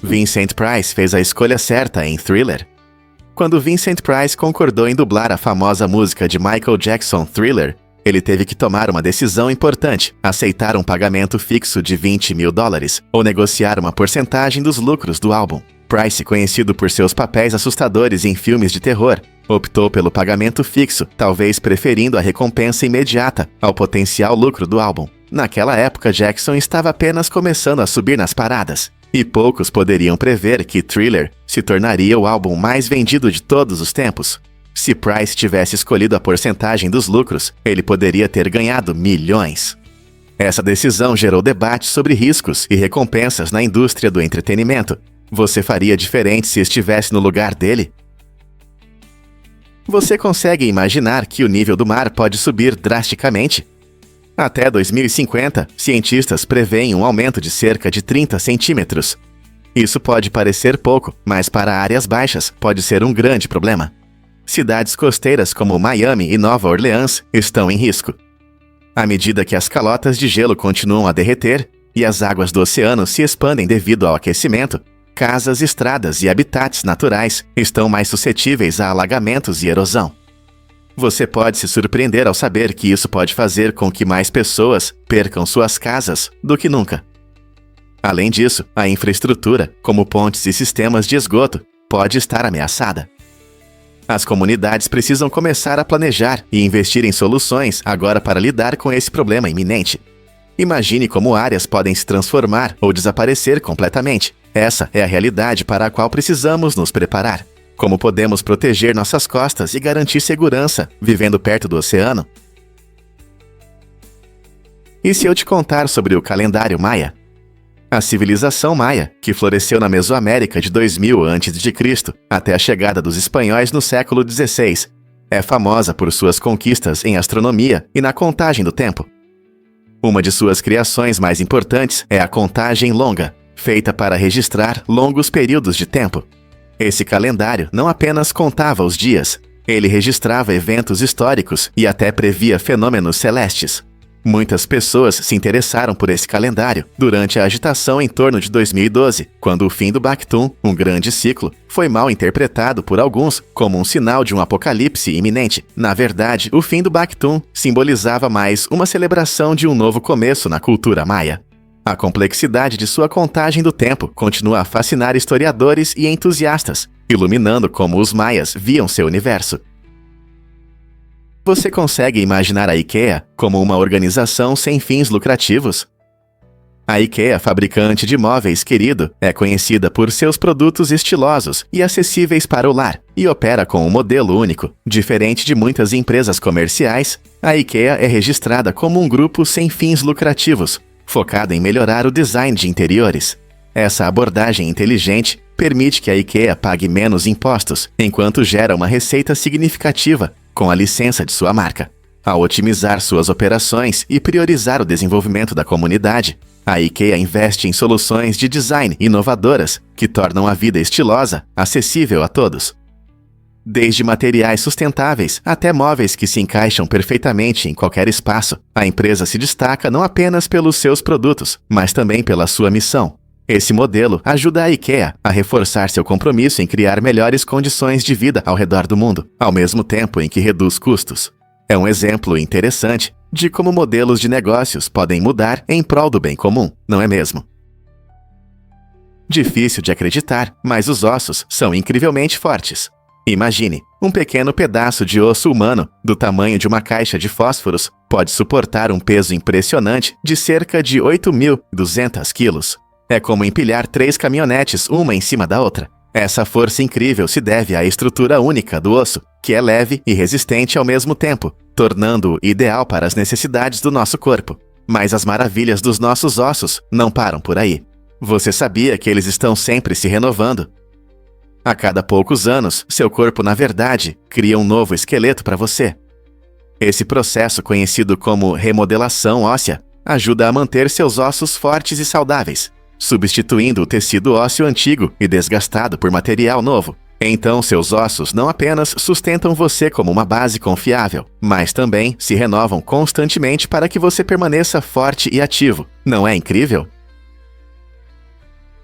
Vincent Price fez a escolha certa em Thriller. Quando Vincent Price concordou em dublar a famosa música de Michael Jackson, Thriller, ele teve que tomar uma decisão importante: aceitar um pagamento fixo de $20 mil ou negociar uma porcentagem dos lucros do álbum. Price, conhecido por seus papéis assustadores em filmes de terror, optou pelo pagamento fixo, talvez preferindo a recompensa imediata ao potencial lucro do álbum. Naquela época, Jackson estava apenas começando a subir nas paradas, e poucos poderiam prever que Thriller se tornaria o álbum mais vendido de todos os tempos. Se Price tivesse escolhido a porcentagem dos lucros, ele poderia ter ganhado milhões. Essa decisão gerou debate sobre riscos e recompensas na indústria do entretenimento. Você faria diferente se estivesse no lugar dele? Você consegue imaginar que o nível do mar pode subir drasticamente? Até 2050, cientistas preveem um aumento de cerca de 30 centímetros. Isso pode parecer pouco, mas para áreas baixas pode ser um grande problema. Cidades costeiras como Miami e Nova Orleans estão em risco. À medida que as calotas de gelo continuam a derreter e as águas do oceano se expandem devido ao aquecimento, casas, estradas e habitats naturais estão mais suscetíveis a alagamentos e erosão. Você pode se surpreender ao saber que isso pode fazer com que mais pessoas percam suas casas do que nunca. Além disso, a infraestrutura, como pontes e sistemas de esgoto, pode estar ameaçada. As comunidades precisam começar a planejar e investir em soluções agora para lidar com esse problema iminente. Imagine como áreas podem se transformar ou desaparecer completamente. Essa é a realidade para a qual precisamos nos preparar. Como podemos proteger nossas costas e garantir segurança vivendo perto do oceano? E se eu te contar sobre o calendário Maia? A civilização Maia, que floresceu na Mesoamérica de 2000 a.C. até a chegada dos espanhóis no século XVI, é famosa por suas conquistas em astronomia e na contagem do tempo. Uma de suas criações mais importantes é a contagem longa, feita para registrar longos períodos de tempo. Esse calendário não apenas contava os dias, ele registrava eventos históricos e até previa fenômenos celestes. Muitas pessoas se interessaram por esse calendário durante a agitação em torno de 2012, quando o fim do Bactum, um grande ciclo, foi mal interpretado por alguns como um sinal de um apocalipse iminente. Na verdade, o fim do Bactum simbolizava mais uma celebração de um novo começo na cultura maia. A complexidade de sua contagem do tempo continua a fascinar historiadores e entusiastas, iluminando como os maias viam seu universo. Você consegue imaginar a IKEA como uma organização sem fins lucrativos? A IKEA, fabricante de móveis querido, é conhecida por seus produtos estilosos e acessíveis para o lar, e opera com um modelo único. Diferente de muitas empresas comerciais, a IKEA é registrada como um grupo sem fins lucrativos, focado em melhorar o design de interiores. Essa abordagem inteligente permite que a IKEA pague menos impostos, enquanto gera uma receita significativa com a licença de sua marca. Ao otimizar suas operações e priorizar o desenvolvimento da comunidade, a IKEA investe em soluções de design inovadoras que tornam a vida estilosa acessível a todos. Desde materiais sustentáveis até móveis que se encaixam perfeitamente em qualquer espaço, a empresa se destaca não apenas pelos seus produtos, mas também pela sua missão. Esse modelo ajuda a IKEA a reforçar seu compromisso em criar melhores condições de vida ao redor do mundo, ao mesmo tempo em que reduz custos. É um exemplo interessante de como modelos de negócios podem mudar em prol do bem comum, não é mesmo? Difícil de acreditar, mas os ossos são incrivelmente fortes. Imagine, um pequeno pedaço de osso humano, do tamanho de uma caixa de fósforos, pode suportar um peso impressionante de cerca de 8.200 quilos. É como empilhar 3 caminhonetes uma em cima da outra. Essa força incrível se deve à estrutura única do osso, que é leve e resistente ao mesmo tempo, tornando-o ideal para as necessidades do nosso corpo. Mas as maravilhas dos nossos ossos não param por aí. Você sabia que eles estão sempre se renovando? A cada poucos anos, seu corpo, na verdade, cria um novo esqueleto para você. Esse processo, conhecido como remodelação óssea, ajuda a manter seus ossos fortes e saudáveis, substituindo o tecido ósseo antigo e desgastado por material novo. Então, seus ossos não apenas sustentam você como uma base confiável, mas também se renovam constantemente para que você permaneça forte e ativo. Não é incrível?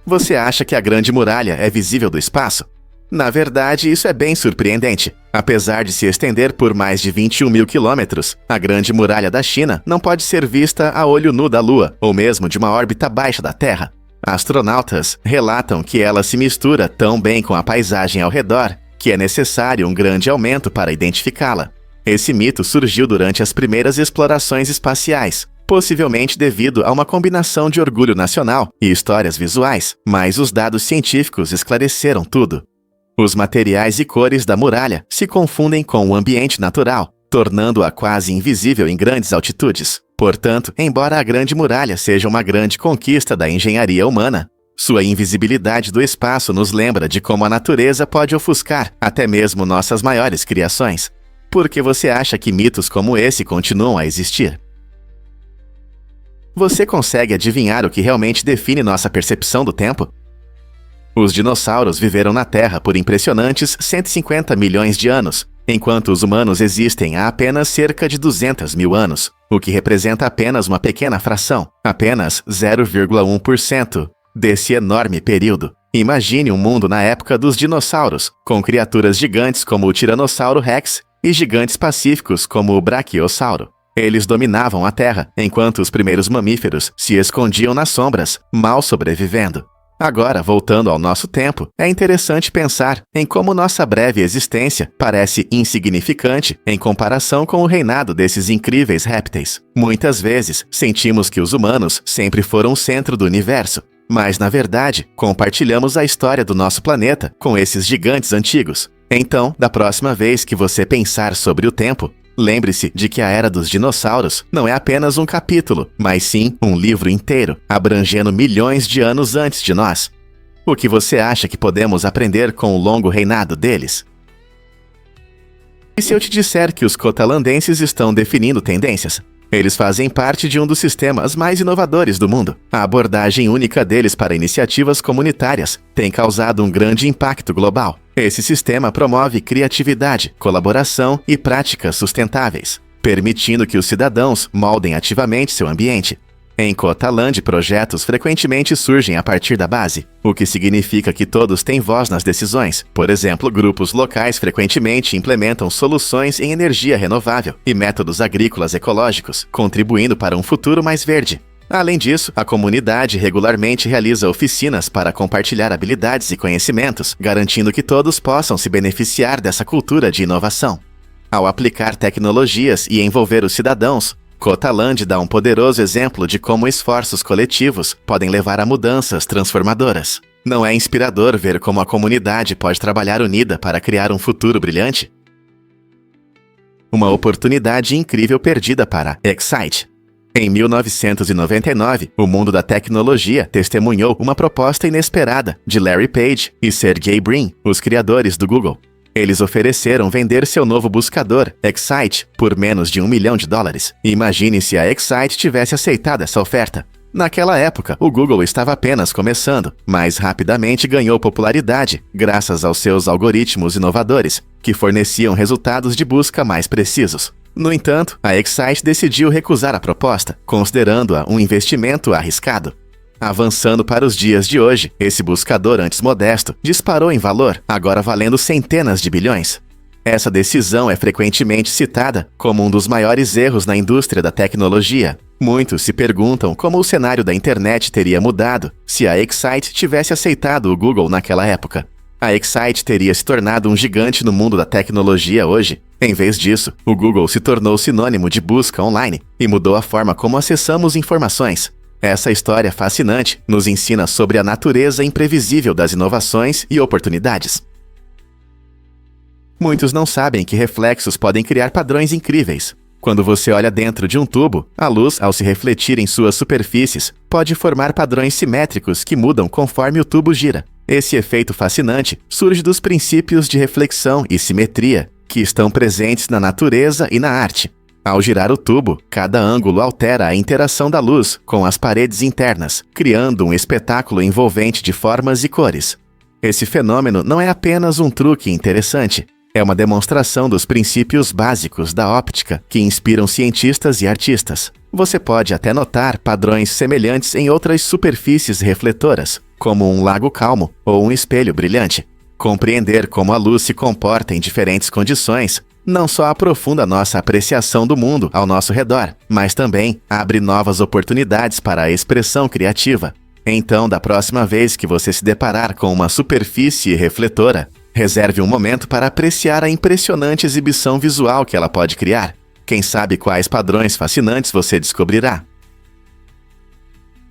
Você acha que a Grande Muralha é visível do espaço? Na verdade, isso é bem surpreendente. Apesar de se estender por mais de 21 mil quilômetros, a Grande Muralha da China não pode ser vista a olho nu da Lua, ou mesmo de uma órbita baixa da Terra. Astronautas relatam que ela se mistura tão bem com a paisagem ao redor que é necessário um grande aumento para identificá-la. Esse mito surgiu durante as primeiras explorações espaciais, possivelmente devido a uma combinação de orgulho nacional e histórias visuais, mas os dados científicos esclareceram tudo. Os materiais e cores da muralha se confundem com o ambiente natural, tornando-a quase invisível em grandes altitudes. Portanto, embora a Grande Muralha seja uma grande conquista da engenharia humana, sua invisibilidade do espaço nos lembra de como a natureza pode ofuscar até mesmo nossas maiores criações. Por que você acha que mitos como esse continuam a existir? Você consegue adivinhar o que realmente define nossa percepção do tempo? Os dinossauros viveram na Terra por impressionantes 150 milhões de anos, enquanto os humanos existem há apenas cerca de 200 mil anos, o que representa apenas uma pequena fração, apenas 0,1% desse enorme período. Imagine um mundo na época dos dinossauros, com criaturas gigantes como o Tiranossauro Rex e gigantes pacíficos como o Brachiosauro. Eles dominavam a Terra, enquanto os primeiros mamíferos se escondiam nas sombras, mal sobrevivendo. Agora, voltando ao nosso tempo, é interessante pensar em como nossa breve existência parece insignificante em comparação com o reinado desses incríveis répteis. Muitas vezes, sentimos que os humanos sempre foram o centro do universo, mas, na verdade, compartilhamos a história do nosso planeta com esses gigantes antigos. Então, da próxima vez que você pensar sobre o tempo, lembre-se de que a Era dos Dinossauros não é apenas um capítulo, mas sim um livro inteiro, abrangendo milhões de anos antes de nós. O que você acha que podemos aprender com o longo reinado deles? E se eu te disser que os cotalandenses estão definindo tendências? Eles fazem parte de um dos sistemas mais inovadores do mundo. A abordagem única deles para iniciativas comunitárias tem causado um grande impacto global. Esse sistema promove criatividade, colaboração e práticas sustentáveis, permitindo que os cidadãos moldem ativamente seu ambiente. Em Cotaland, projetos frequentemente surgem a partir da base, o que significa que todos têm voz nas decisões. Por exemplo, grupos locais frequentemente implementam soluções em energia renovável e métodos agrícolas ecológicos, contribuindo para um futuro mais verde. Além disso, a comunidade regularmente realiza oficinas para compartilhar habilidades e conhecimentos, garantindo que todos possam se beneficiar dessa cultura de inovação. Ao aplicar tecnologias e envolver os cidadãos, Cotaland dá um poderoso exemplo de como esforços coletivos podem levar a mudanças transformadoras. Não é inspirador ver como a comunidade pode trabalhar unida para criar um futuro brilhante? Uma oportunidade incrível perdida para Excite. Em 1999, o mundo da tecnologia testemunhou uma proposta inesperada de Larry Page e Sergey Brin, os criadores do Google. Eles ofereceram vender seu novo buscador, Excite, por menos de $1 milhão. Imagine se a Excite tivesse aceitado essa oferta. Naquela época, o Google estava apenas começando, mas rapidamente ganhou popularidade graças aos seus algoritmos inovadores, que forneciam resultados de busca mais precisos. No entanto, a Excite decidiu recusar a proposta, considerando-a um investimento arriscado. Avançando para os dias de hoje, esse buscador antes modesto disparou em valor, agora valendo centenas de bilhões. Essa decisão é frequentemente citada como um dos maiores erros na indústria da tecnologia. Muitos se perguntam como o cenário da internet teria mudado se a Excite tivesse aceitado o Google naquela época. A Excite teria se tornado um gigante no mundo da tecnologia hoje. Em vez disso, o Google se tornou sinônimo de busca online e mudou a forma como acessamos informações. Essa história fascinante nos ensina sobre a natureza imprevisível das inovações e oportunidades. Muitos não sabem que reflexos podem criar padrões incríveis. Quando você olha dentro de um tubo, a luz, ao se refletir em suas superfícies, pode formar padrões simétricos que mudam conforme o tubo gira. Esse efeito fascinante surge dos princípios de reflexão e simetria que estão presentes na natureza e na arte. Ao girar o tubo, cada ângulo altera a interação da luz com as paredes internas, criando um espetáculo envolvente de formas e cores. Esse fenômeno não é apenas um truque interessante, é uma demonstração dos princípios básicos da óptica que inspiram cientistas e artistas. Você pode até notar padrões semelhantes em outras superfícies refletoras, como um lago calmo ou um espelho brilhante. Compreender como a luz se comporta em diferentes condições não só aprofunda nossa apreciação do mundo ao nosso redor, mas também abre novas oportunidades para a expressão criativa. Então, da próxima vez que você se deparar com uma superfície refletora, reserve um momento para apreciar a impressionante exibição visual que ela pode criar. Quem sabe quais padrões fascinantes você descobrirá.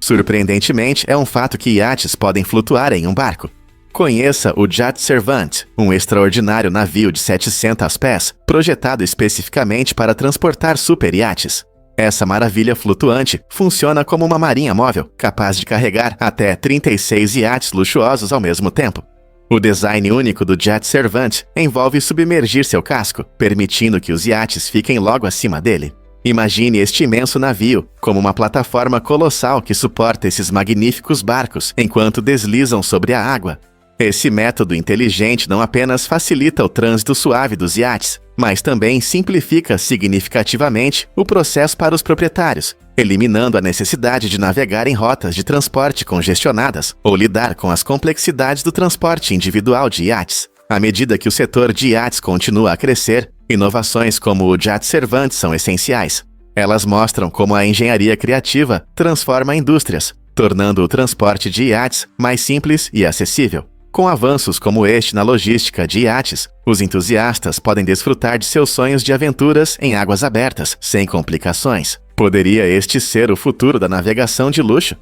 Surpreendentemente, é um fato que iates podem flutuar em um barco. Conheça o Yacht Servant, um extraordinário navio de 700 pés, projetado especificamente para transportar super iates. Essa maravilha flutuante funciona como uma marinha móvel, capaz de carregar até 36 iates luxuosos ao mesmo tempo. O design único do Yacht Servant envolve submergir seu casco, permitindo que os iates fiquem logo acima dele. Imagine este imenso navio como uma plataforma colossal que suporta esses magníficos barcos enquanto deslizam sobre a água. Esse método inteligente não apenas facilita o trânsito suave dos iates, mas também simplifica significativamente o processo para os proprietários, eliminando a necessidade de navegar em rotas de transporte congestionadas ou lidar com as complexidades do transporte individual de iates. À medida que o setor de iates continua a crescer, inovações como o Yacht Servant são essenciais. Elas mostram como a engenharia criativa transforma indústrias, tornando o transporte de iates mais simples e acessível. Com avanços como este na logística de iates, os entusiastas podem desfrutar de seus sonhos de aventuras em águas abertas, sem complicações. Poderia este ser o futuro da navegação de luxo?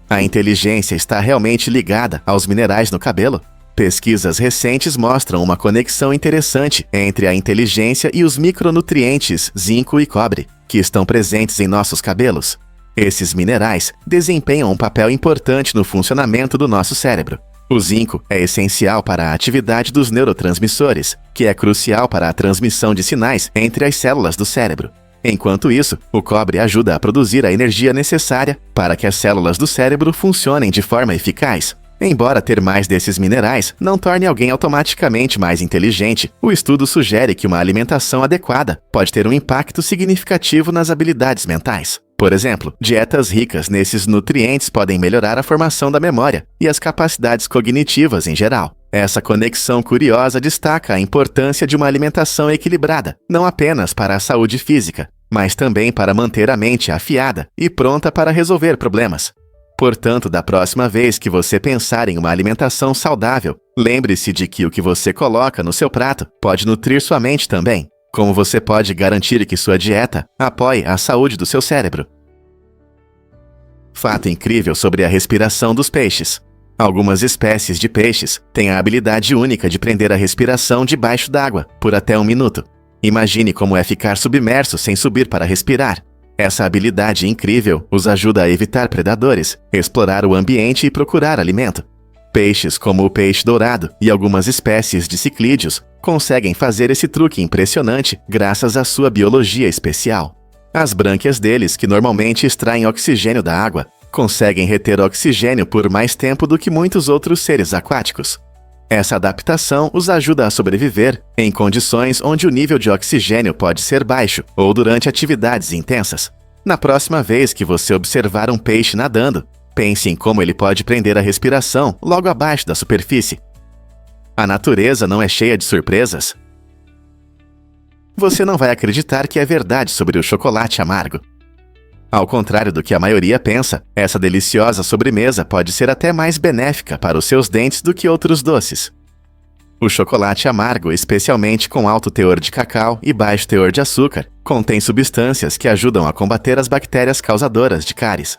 A inteligência está realmente ligada aos minerais no cabelo? Pesquisas recentes mostram uma conexão interessante entre a inteligência e os micronutrientes zinco e cobre, que estão presentes em nossos cabelos. Esses minerais desempenham um papel importante no funcionamento do nosso cérebro. O zinco é essencial para a atividade dos neurotransmissores, que é crucial para a transmissão de sinais entre as células do cérebro. Enquanto isso, o cobre ajuda a produzir a energia necessária para que as células do cérebro funcionem de forma eficaz. Embora ter mais desses minerais não torne alguém automaticamente mais inteligente, o estudo sugere que uma alimentação adequada pode ter um impacto significativo nas habilidades mentais. Por exemplo, dietas ricas nesses nutrientes podem melhorar a formação da memória e as capacidades cognitivas em geral. Essa conexão curiosa destaca a importância de uma alimentação equilibrada, não apenas para a saúde física, mas também para manter a mente afiada e pronta para resolver problemas. Portanto, da próxima vez que você pensar em uma alimentação saudável, lembre-se de que o que você coloca no seu prato pode nutrir sua mente também. Como você pode garantir que sua dieta apoie a saúde do seu cérebro? Fato incrível sobre a respiração dos peixes. Algumas espécies de peixes têm a habilidade única de prender a respiração debaixo d'água por até 1 minuto. Imagine como é ficar submerso sem subir para respirar. Essa habilidade incrível os ajuda a evitar predadores, explorar o ambiente e procurar alimento. Peixes como o peixe dourado e algumas espécies de ciclídeos conseguem fazer esse truque impressionante graças à sua biologia especial. As brânquias deles, que normalmente extraem oxigênio da água, conseguem reter oxigênio por mais tempo do que muitos outros seres aquáticos. Essa adaptação os ajuda a sobreviver em condições onde o nível de oxigênio pode ser baixo ou durante atividades intensas. Na próxima vez que você observar um peixe nadando, pense em como ele pode prender a respiração logo abaixo da superfície. A natureza não é cheia de surpresas? Você não vai acreditar que é verdade sobre o chocolate amargo. Ao contrário do que a maioria pensa, essa deliciosa sobremesa pode ser até mais benéfica para os seus dentes do que outros doces. O chocolate amargo, especialmente com alto teor de cacau e baixo teor de açúcar, contém substâncias que ajudam a combater as bactérias causadoras de cáries.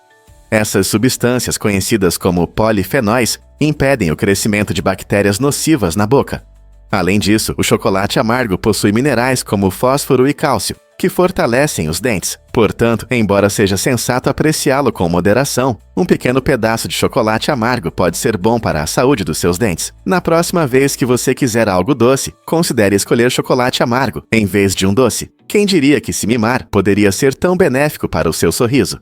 Essas substâncias, conhecidas como polifenóis, impedem o crescimento de bactérias nocivas na boca. Além disso, o chocolate amargo possui minerais como fósforo e cálcio, que fortalecem os dentes. Portanto, embora seja sensato apreciá-lo com moderação, um pequeno pedaço de chocolate amargo pode ser bom para a saúde dos seus dentes. Na próxima vez que você quiser algo doce, considere escolher chocolate amargo em vez de um doce. Quem diria que se mimar poderia ser tão benéfico para o seu sorriso?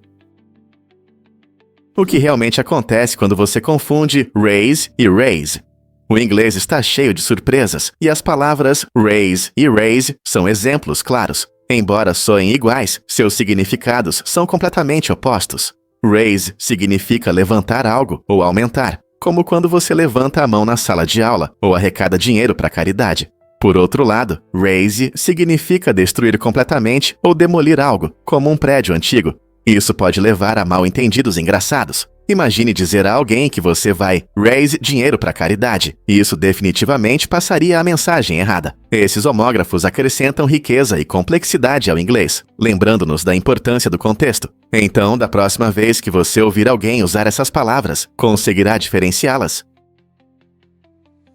O que realmente acontece quando você confunde raise e raise? O inglês está cheio de surpresas, e as palavras raise e raise são exemplos claros. Embora soem iguais, seus significados são completamente opostos. Raise significa levantar algo ou aumentar, como quando você levanta a mão na sala de aula ou arrecada dinheiro para caridade. Por outro lado, raze significa destruir completamente ou demolir algo, como um prédio antigo. Isso pode levar a mal-entendidos engraçados. Imagine dizer a alguém que você vai raise dinheiro para caridade. Isso definitivamente passaria a mensagem errada. Esses homógrafos acrescentam riqueza e complexidade ao inglês, lembrando-nos da importância do contexto. Então, da próxima vez que você ouvir alguém usar essas palavras, conseguirá diferenciá-las.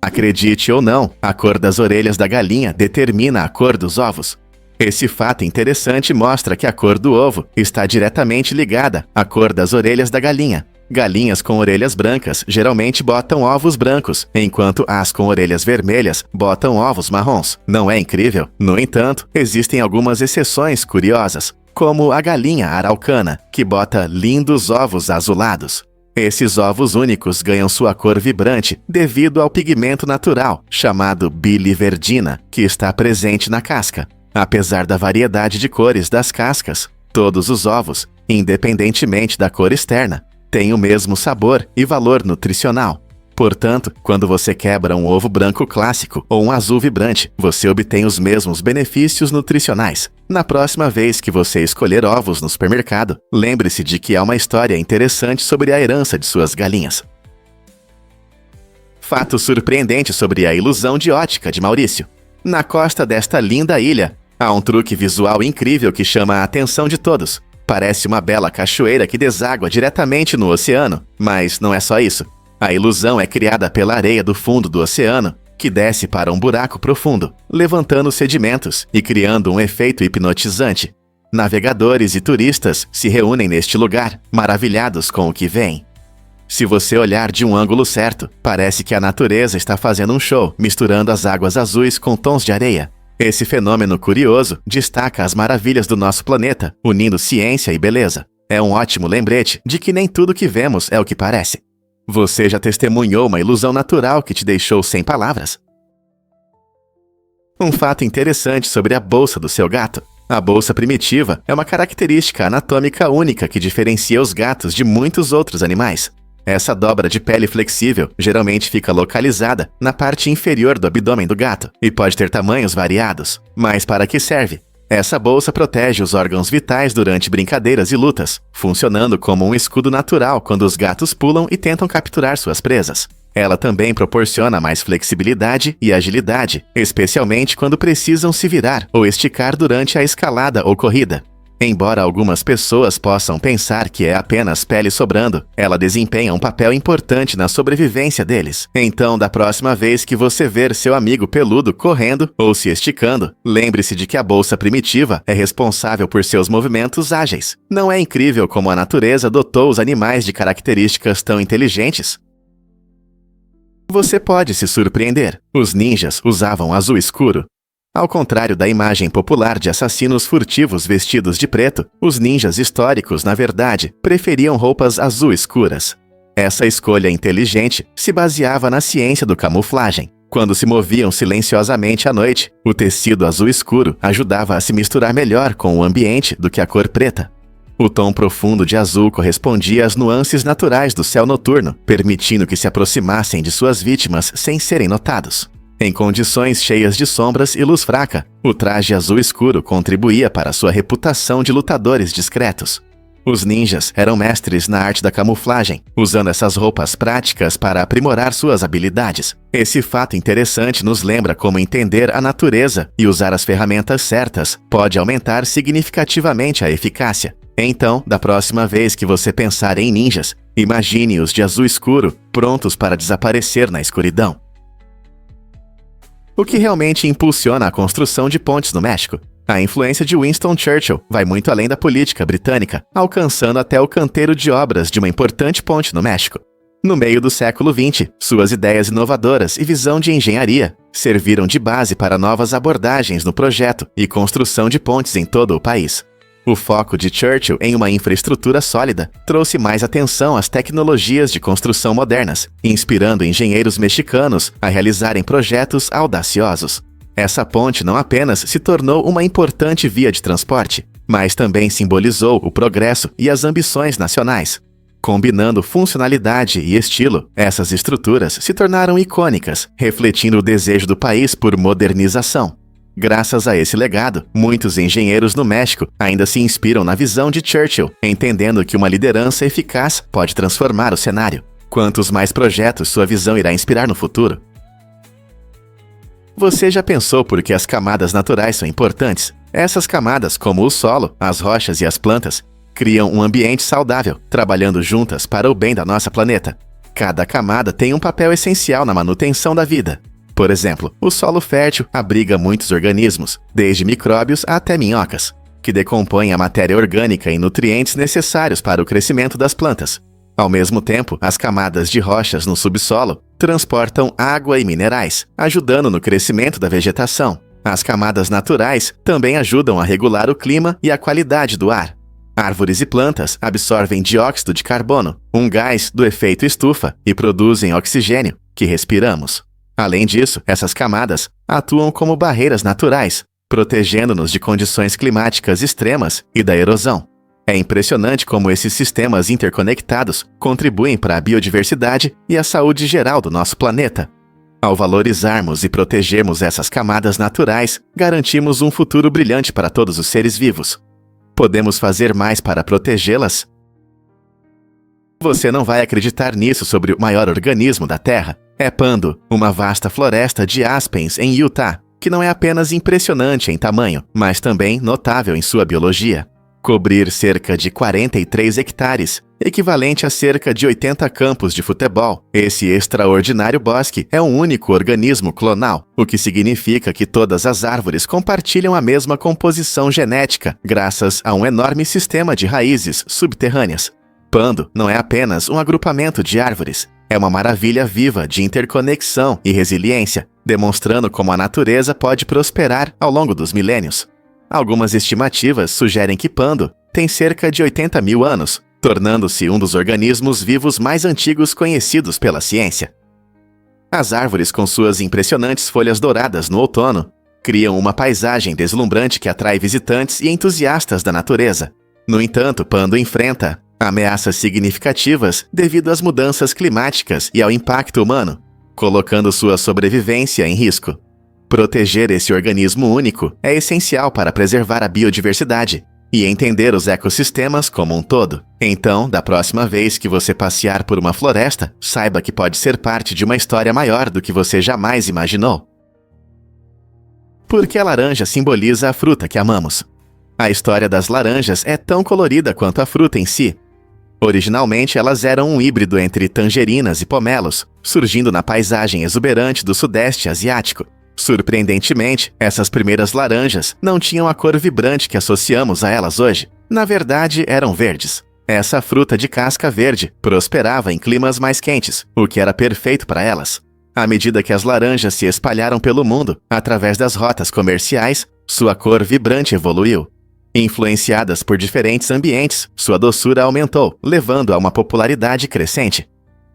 Acredite ou não, a cor das orelhas da galinha determina a cor dos ovos. Esse fato interessante mostra que a cor do ovo está diretamente ligada à cor das orelhas da galinha. Galinhas com orelhas brancas geralmente botam ovos brancos, enquanto as com orelhas vermelhas botam ovos marrons. Não é incrível? No entanto, existem algumas exceções curiosas, como a galinha araucana, que bota lindos ovos azulados. Esses ovos únicos ganham sua cor vibrante devido ao pigmento natural, chamado biliverdina, que está presente na casca. Apesar da variedade de cores das cascas, todos os ovos, independentemente da cor externa, têm o mesmo sabor e valor nutricional. Portanto, quando você quebra um ovo branco clássico ou um azul vibrante, você obtém os mesmos benefícios nutricionais. Na próxima vez que você escolher ovos no supermercado, lembre-se de que há uma história interessante sobre a herança de suas galinhas. Fato surpreendente sobre a ilusão de ótica de Maurício. Na costa desta linda ilha, há um truque visual incrível que chama a atenção de todos. Parece uma bela cachoeira que deságua diretamente no oceano, mas não é só isso. A ilusão é criada pela areia do fundo do oceano, que desce para um buraco profundo, levantando sedimentos e criando um efeito hipnotizante. Navegadores e turistas se reúnem neste lugar, maravilhados com o que vem. Se você olhar de um ângulo certo, parece que a natureza está fazendo um show, misturando as águas azuis com tons de areia. Esse fenômeno curioso destaca as maravilhas do nosso planeta, unindo ciência e beleza. É um ótimo lembrete de que nem tudo que vemos é o que parece. Você já testemunhou uma ilusão natural que te deixou sem palavras? Um fato interessante sobre a bolsa do seu gato. A bolsa primitiva é uma característica anatômica única que diferencia os gatos de muitos outros animais. Essa dobra de pele flexível geralmente fica localizada na parte inferior do abdômen do gato e pode ter tamanhos variados. Mas para que serve? Essa bolsa protege os órgãos vitais durante brincadeiras e lutas, funcionando como um escudo natural quando os gatos pulam e tentam capturar suas presas. Ela também proporciona mais flexibilidade e agilidade, especialmente quando precisam se virar ou esticar durante a escalada ou corrida. Embora algumas pessoas possam pensar que é apenas pele sobrando, ela desempenha um papel importante na sobrevivência deles. Então, da próxima vez que você ver seu amigo peludo correndo ou se esticando, lembre-se de que a bolsa primitiva é responsável por seus movimentos ágeis. Não é incrível como a natureza dotou os animais de características tão inteligentes? Você pode se surpreender. Os ninjas usavam azul escuro. Ao contrário da imagem popular de assassinos furtivos vestidos de preto, os ninjas históricos, na verdade, preferiam roupas azul escuras. Essa escolha inteligente se baseava na ciência do camuflagem. Quando se moviam silenciosamente à noite, o tecido azul escuro ajudava a se misturar melhor com o ambiente do que a cor preta. O tom profundo de azul correspondia às nuances naturais do céu noturno, permitindo que se aproximassem de suas vítimas sem serem notados. Em condições cheias de sombras e luz fraca, o traje azul escuro contribuía para sua reputação de lutadores discretos. Os ninjas eram mestres na arte da camuflagem, usando essas roupas práticas para aprimorar suas habilidades. Esse fato interessante nos lembra como entender a natureza e usar as ferramentas certas pode aumentar significativamente a eficácia. Então, da próxima vez que você pensar em ninjas, imagine-os de azul escuro, prontos para desaparecer na escuridão. O que realmente impulsiona a construção de pontes no México? A influência de Winston Churchill vai muito além da política britânica, alcançando até o canteiro de obras de uma importante ponte no México. No meio do século XX, suas ideias inovadoras e visão de engenharia serviram de base para novas abordagens no projeto e construção de pontes em todo o país. O foco de Churchill em uma infraestrutura sólida trouxe mais atenção às tecnologias de construção modernas, inspirando engenheiros mexicanos a realizarem projetos audaciosos. Essa ponte não apenas se tornou uma importante via de transporte, mas também simbolizou o progresso e as ambições nacionais. Combinando funcionalidade e estilo, essas estruturas se tornaram icônicas, refletindo o desejo do país por modernização. Graças a esse legado, muitos engenheiros no México ainda se inspiram na visão de Churchill, entendendo que uma liderança eficaz pode transformar o cenário. Quantos mais projetos sua visão irá inspirar no futuro? Você já pensou por que as camadas naturais são importantes? Essas camadas, como o solo, as rochas e as plantas, criam um ambiente saudável, trabalhando juntas para o bem da nossa planeta. Cada camada tem um papel essencial na manutenção da vida. Por exemplo, o solo fértil abriga muitos organismos, desde micróbios até minhocas, que decompõem a matéria orgânica e nutrientes necessários para o crescimento das plantas. Ao mesmo tempo, as camadas de rochas no subsolo transportam água e minerais, ajudando no crescimento da vegetação. As camadas naturais também ajudam a regular o clima e a qualidade do ar. Árvores e plantas absorvem dióxido de carbono, um gás do efeito estufa, e produzem oxigênio, que respiramos. Além disso, essas camadas atuam como barreiras naturais, protegendo-nos de condições climáticas extremas e da erosão. É impressionante como esses sistemas interconectados contribuem para a biodiversidade e a saúde geral do nosso planeta. Ao valorizarmos e protegermos essas camadas naturais, garantimos um futuro brilhante para todos os seres vivos. Podemos fazer mais para protegê-las? Você não vai acreditar nisso sobre o maior organismo da Terra. É Pando, uma vasta floresta de aspens em Utah, que não é apenas impressionante em tamanho, mas também notável em sua biologia. Cobrir cerca de 43 hectares, equivalente a cerca de 80 campos de futebol, esse extraordinário bosque é um único organismo clonal, o que significa que todas as árvores compartilham a mesma composição genética, graças a um enorme sistema de raízes subterrâneas. Pando não é apenas um agrupamento de árvores, é uma maravilha viva de interconexão e resiliência, demonstrando como a natureza pode prosperar ao longo dos milênios. Algumas estimativas sugerem que Pando tem cerca de 80 mil anos, tornando-se um dos organismos vivos mais antigos conhecidos pela ciência. As árvores, com suas impressionantes folhas douradas no outono, criam uma paisagem deslumbrante que atrai visitantes e entusiastas da natureza. No entanto, Pando enfrenta ameaças significativas devido às mudanças climáticas e ao impacto humano, colocando sua sobrevivência em risco. Proteger esse organismo único é essencial para preservar a biodiversidade e entender os ecossistemas como um todo. Então, da próxima vez que você passear por uma floresta, saiba que pode ser parte de uma história maior do que você jamais imaginou. Por que a laranja simboliza a fruta que amamos? A história das laranjas é tão colorida quanto a fruta em si. Originalmente, elas eram um híbrido entre tangerinas e pomelos, surgindo na paisagem exuberante do Sudeste Asiático. Surpreendentemente, essas primeiras laranjas não tinham a cor vibrante que associamos a elas hoje. Na verdade, eram verdes. Essa fruta de casca verde prosperava em climas mais quentes, o que era perfeito para elas. À medida que as laranjas se espalharam pelo mundo, através das rotas comerciais, sua cor vibrante evoluiu. Influenciadas por diferentes ambientes, sua doçura aumentou, levando a uma popularidade crescente.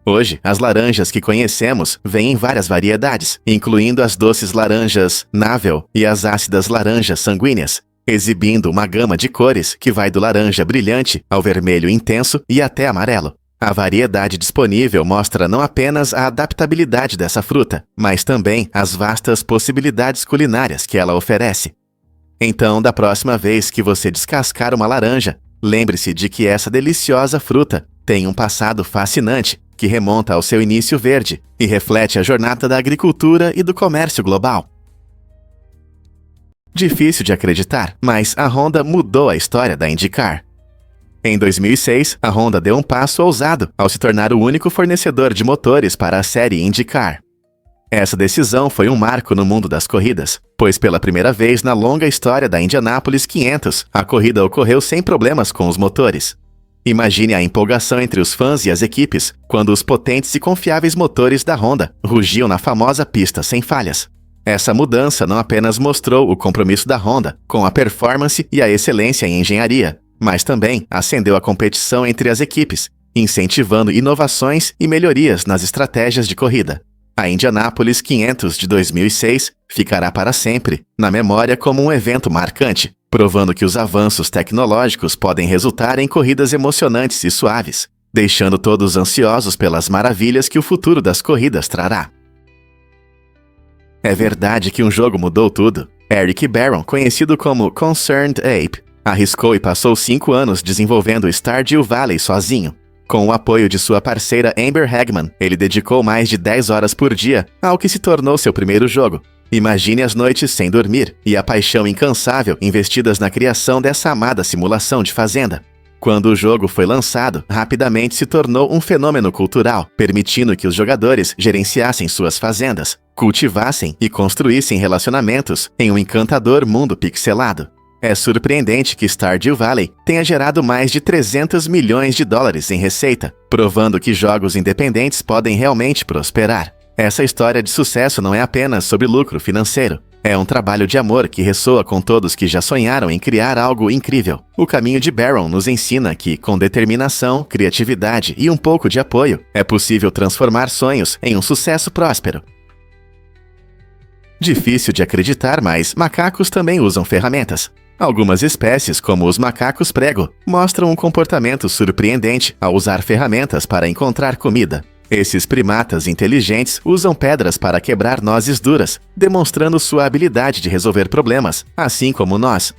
Hoje, as laranjas que conhecemos vêm em várias variedades, incluindo as doces laranjas Navel e as ácidas laranjas sanguíneas, exibindo uma gama de cores que vai do laranja brilhante ao vermelho intenso e até amarelo. A variedade disponível mostra não apenas a adaptabilidade dessa fruta, mas também as vastas possibilidades culinárias que ela oferece. Então, da próxima vez que você descascar uma laranja, lembre-se de que essa deliciosa fruta tem um passado fascinante que remonta ao seu início verde e reflete a jornada da agricultura e do comércio global. Difícil de acreditar, mas a Honda mudou a história da IndyCar. Em 2006, a Honda deu um passo ousado ao se tornar o único fornecedor de motores para a série IndyCar. Essa decisão foi um marco no mundo das corridas, pois pela primeira vez na longa história da Indianapolis 500, a corrida ocorreu sem problemas com os motores. Imagine a empolgação entre os fãs e as equipes quando os potentes e confiáveis motores da Honda rugiam na famosa pista sem falhas. Essa mudança não apenas mostrou o compromisso da Honda com a performance e a excelência em engenharia, mas também acendeu a competição entre as equipes, incentivando inovações e melhorias nas estratégias de corrida. A Indianapolis 500 de 2006 ficará para sempre na memória como um evento marcante, provando que os avanços tecnológicos podem resultar em corridas emocionantes e suaves, deixando todos ansiosos pelas maravilhas que o futuro das corridas trará. É verdade que um jogo mudou tudo. Eric Barron, conhecido como Concerned Ape, arriscou e passou 5 anos desenvolvendo Stardew Valley sozinho. Com o apoio de sua parceira Amber Hagman, ele dedicou mais de 10 horas por dia ao que se tornou seu primeiro jogo. Imagine as noites sem dormir e a paixão incansável investidas na criação dessa amada simulação de fazenda. Quando o jogo foi lançado, rapidamente se tornou um fenômeno cultural, permitindo que os jogadores gerenciassem suas fazendas, cultivassem e construíssem relacionamentos em um encantador mundo pixelado. É surpreendente que Stardew Valley tenha gerado mais de 300 milhões de dólares em receita, provando que jogos independentes podem realmente prosperar. Essa história de sucesso não é apenas sobre lucro financeiro. É um trabalho de amor que ressoa com todos que já sonharam em criar algo incrível. O caminho de Barron nos ensina que, com determinação, criatividade e um pouco de apoio, é possível transformar sonhos em um sucesso próspero. Difícil de acreditar, mas macacos também usam ferramentas. Algumas espécies, como os macacos prego, mostram um comportamento surpreendente ao usar ferramentas para encontrar comida. Esses primatas inteligentes usam pedras para quebrar nozes duras, demonstrando sua habilidade de resolver problemas, assim como nós.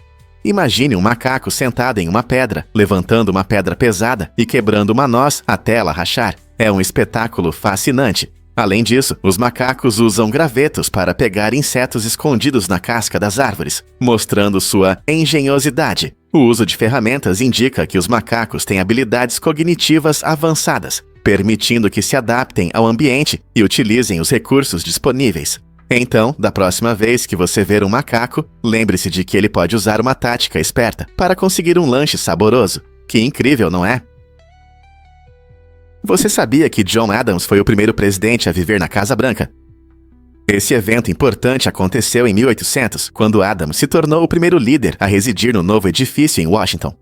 Imagine um macaco sentado em uma pedra, levantando uma pedra pesada e quebrando uma noz até ela rachar. É um espetáculo fascinante. Além disso, os macacos usam gravetos para pegar insetos escondidos na casca das árvores, mostrando sua engenhosidade. O uso de ferramentas indica que os macacos têm habilidades cognitivas avançadas, permitindo que se adaptem ao ambiente e utilizem os recursos disponíveis. Então, da próxima vez que você ver um macaco, lembre-se de que ele pode usar uma tática esperta para conseguir um lanche saboroso. Que incrível, não é? Você sabia que John Adams foi o primeiro presidente a viver na Casa Branca? Esse evento importante aconteceu em 1800, quando Adams se tornou o primeiro líder a residir no novo edifício em Washington.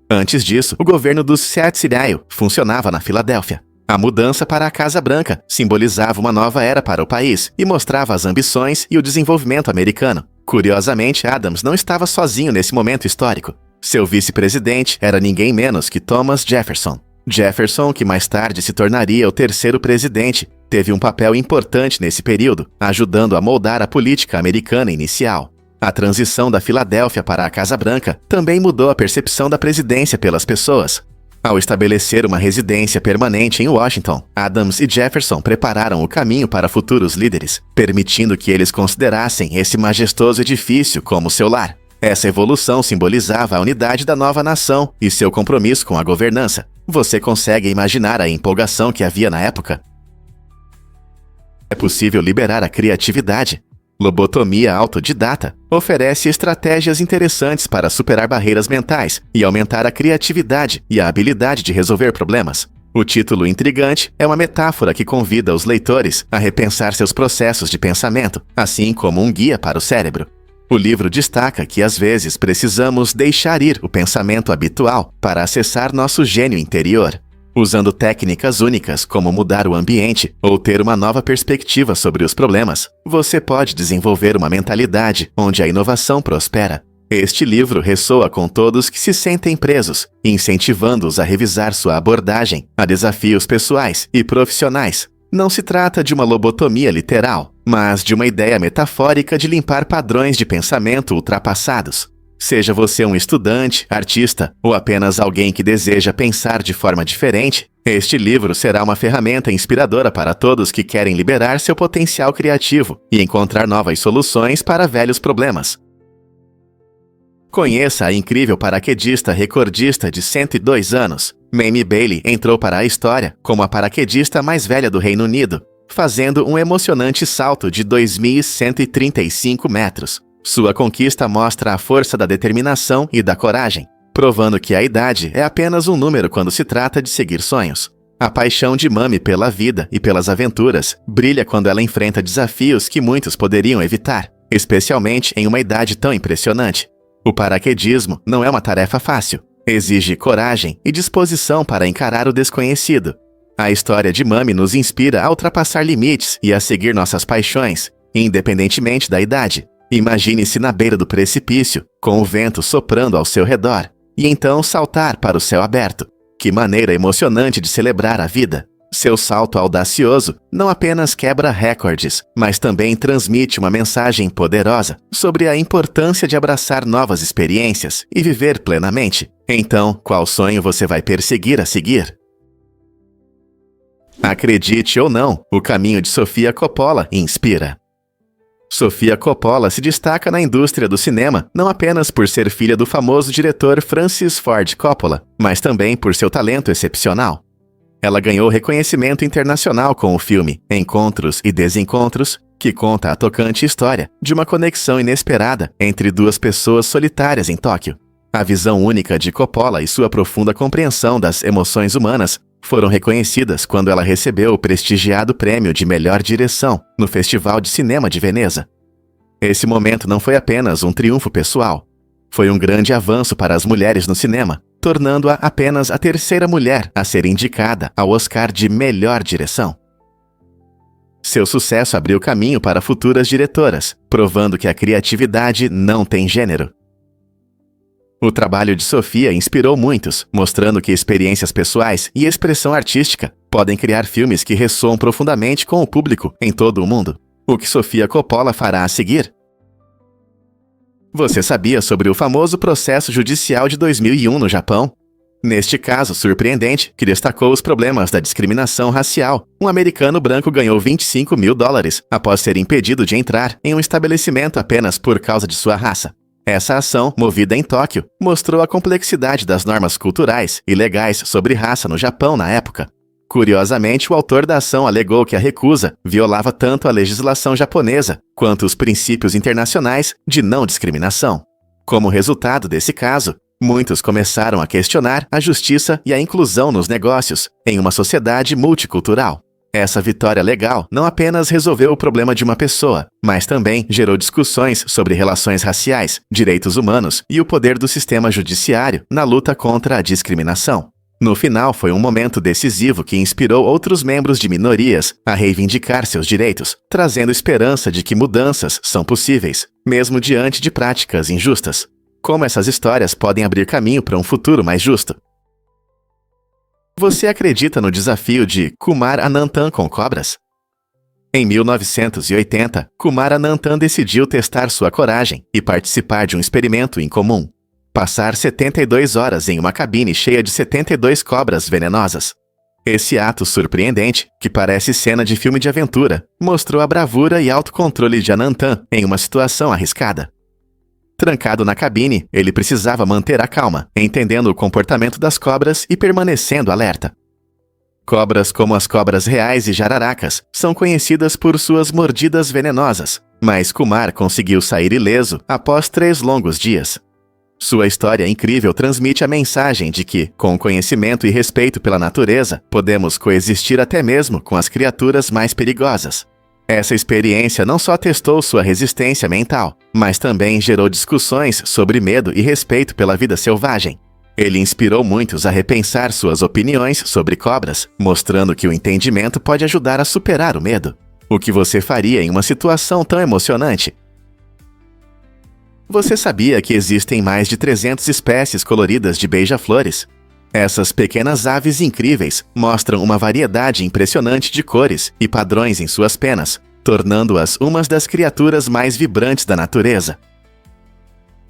Antes disso, o governo dos Seattle funcionava na Filadélfia. A mudança para a Casa Branca simbolizava uma nova era para o país e mostrava as ambições e o desenvolvimento americano. Curiosamente, Adams não estava sozinho nesse momento histórico. Seu vice-presidente era ninguém menos que Thomas Jefferson. Jefferson, que mais tarde se tornaria o terceiro presidente, teve um papel importante nesse período, ajudando a moldar a política americana inicial. A transição da Filadélfia para a Casa Branca também mudou a percepção da presidência pelas pessoas. Ao estabelecer uma residência permanente em Washington, Adams e Jefferson prepararam o caminho para futuros líderes, permitindo que eles considerassem esse majestoso edifício como seu lar. Essa evolução simbolizava a unidade da nova nação e seu compromisso com a governança. Você consegue imaginar a empolgação que havia na época? É possível liberar a criatividade. Lobotomia autodidata oferece estratégias interessantes para superar barreiras mentais e aumentar a criatividade e a habilidade de resolver problemas. O título intrigante é uma metáfora que convida os leitores a repensar seus processos de pensamento, assim como um guia para o cérebro. O livro destaca que às vezes precisamos deixar ir o pensamento habitual para acessar nosso gênio interior. Usando técnicas únicas como mudar o ambiente ou ter uma nova perspectiva sobre os problemas, você pode desenvolver uma mentalidade onde a inovação prospera. Este livro ressoa com todos que se sentem presos, incentivando-os a revisar sua abordagem a desafios pessoais e profissionais. Não se trata de uma lobotomia literal, mas de uma ideia metafórica de limpar padrões de pensamento ultrapassados. Seja você um estudante, artista ou apenas alguém que deseja pensar de forma diferente, este livro será uma ferramenta inspiradora para todos que querem liberar seu potencial criativo e encontrar novas soluções para velhos problemas. Conheça a incrível paraquedista recordista de 102 anos. Mamie Bailey entrou para a história como a paraquedista mais velha do Reino Unido, fazendo um emocionante salto de 2.135 metros. Sua conquista mostra a força da determinação e da coragem, provando que a idade é apenas um número quando se trata de seguir sonhos. A paixão de Mamie pela vida e pelas aventuras brilha quando ela enfrenta desafios que muitos poderiam evitar, especialmente em uma idade tão impressionante. O paraquedismo não é uma tarefa fácil. Exige coragem e disposição para encarar o desconhecido. A história de Mamie nos inspira a ultrapassar limites e a seguir nossas paixões, independentemente da idade. Imagine-se na beira do precipício, com o vento soprando ao seu redor, e então saltar para o céu aberto. Que maneira emocionante de celebrar a vida! Seu salto audacioso não apenas quebra recordes, mas também transmite uma mensagem poderosa sobre a importância de abraçar novas experiências e viver plenamente. Então, qual sonho você vai perseguir a seguir? Acredite ou não, o caminho de Sofia Coppola inspira. Sofia Coppola se destaca na indústria do cinema não apenas por ser filha do famoso diretor Francis Ford Coppola, mas também por seu talento excepcional. Ela ganhou reconhecimento internacional com o filme Encontros e Desencontros, que conta a tocante história de uma conexão inesperada entre duas pessoas solitárias em Tóquio. A visão única de Coppola e sua profunda compreensão das emoções humanas foram reconhecidas quando ela recebeu o prestigiado prêmio de melhor direção no Festival de Cinema de Veneza. Esse momento não foi apenas um triunfo pessoal. Foi um grande avanço para as mulheres no cinema, tornando-a apenas a terceira mulher a ser indicada ao Oscar de melhor direção. Seu sucesso abriu caminho para futuras diretoras, provando que a criatividade não tem gênero. O trabalho de Sofia inspirou muitos, mostrando que experiências pessoais e expressão artística podem criar filmes que ressoam profundamente com o público em todo o mundo. O que Sofia Coppola fará a seguir? Você sabia sobre o famoso processo judicial de 2001 no Japão? Neste caso surpreendente, que destacou os problemas da discriminação racial, um americano branco ganhou $25 mil após ser impedido de entrar em um estabelecimento apenas por causa de sua raça. Essa ação, movida em Tóquio, mostrou a complexidade das normas culturais e legais sobre raça no Japão na época. Curiosamente, o autor da ação alegou que a recusa violava tanto a legislação japonesa quanto os princípios internacionais de não discriminação. Como resultado desse caso, muitos começaram a questionar a justiça e a inclusão nos negócios em uma sociedade multicultural. Essa vitória legal não apenas resolveu o problema de uma pessoa, mas também gerou discussões sobre relações raciais, direitos humanos e o poder do sistema judiciário na luta contra a discriminação. No final, foi um momento decisivo que inspirou outros membros de minorias a reivindicar seus direitos, trazendo esperança de que mudanças são possíveis, mesmo diante de práticas injustas. Como essas histórias podem abrir caminho para um futuro mais justo? Você acredita no desafio de Kumar Anantan com cobras? Em 1980, Kumar Anantan decidiu testar sua coragem e participar de um experimento incomum. Passar 72 horas em uma cabine cheia de 72 cobras venenosas. Esse ato surpreendente, que parece cena de filme de aventura, mostrou a bravura e autocontrole de Anantan em uma situação arriscada. Trancado na cabine, ele precisava manter a calma, entendendo o comportamento das cobras e permanecendo alerta. Cobras como as cobras reais e jararacas são conhecidas por suas mordidas venenosas, mas Kumar conseguiu sair ileso após 3 longos dias. Sua história incrível transmite a mensagem de que, com conhecimento e respeito pela natureza, podemos coexistir até mesmo com as criaturas mais perigosas. Essa experiência não só testou sua resistência mental, mas também gerou discussões sobre medo e respeito pela vida selvagem. Ele inspirou muitos a repensar suas opiniões sobre cobras, mostrando que o entendimento pode ajudar a superar o medo. O que você faria em uma situação tão emocionante? Você sabia que existem mais de 300 espécies coloridas de beija-flores? Essas pequenas aves incríveis mostram uma variedade impressionante de cores e padrões em suas penas, tornando-as umas das criaturas mais vibrantes da natureza.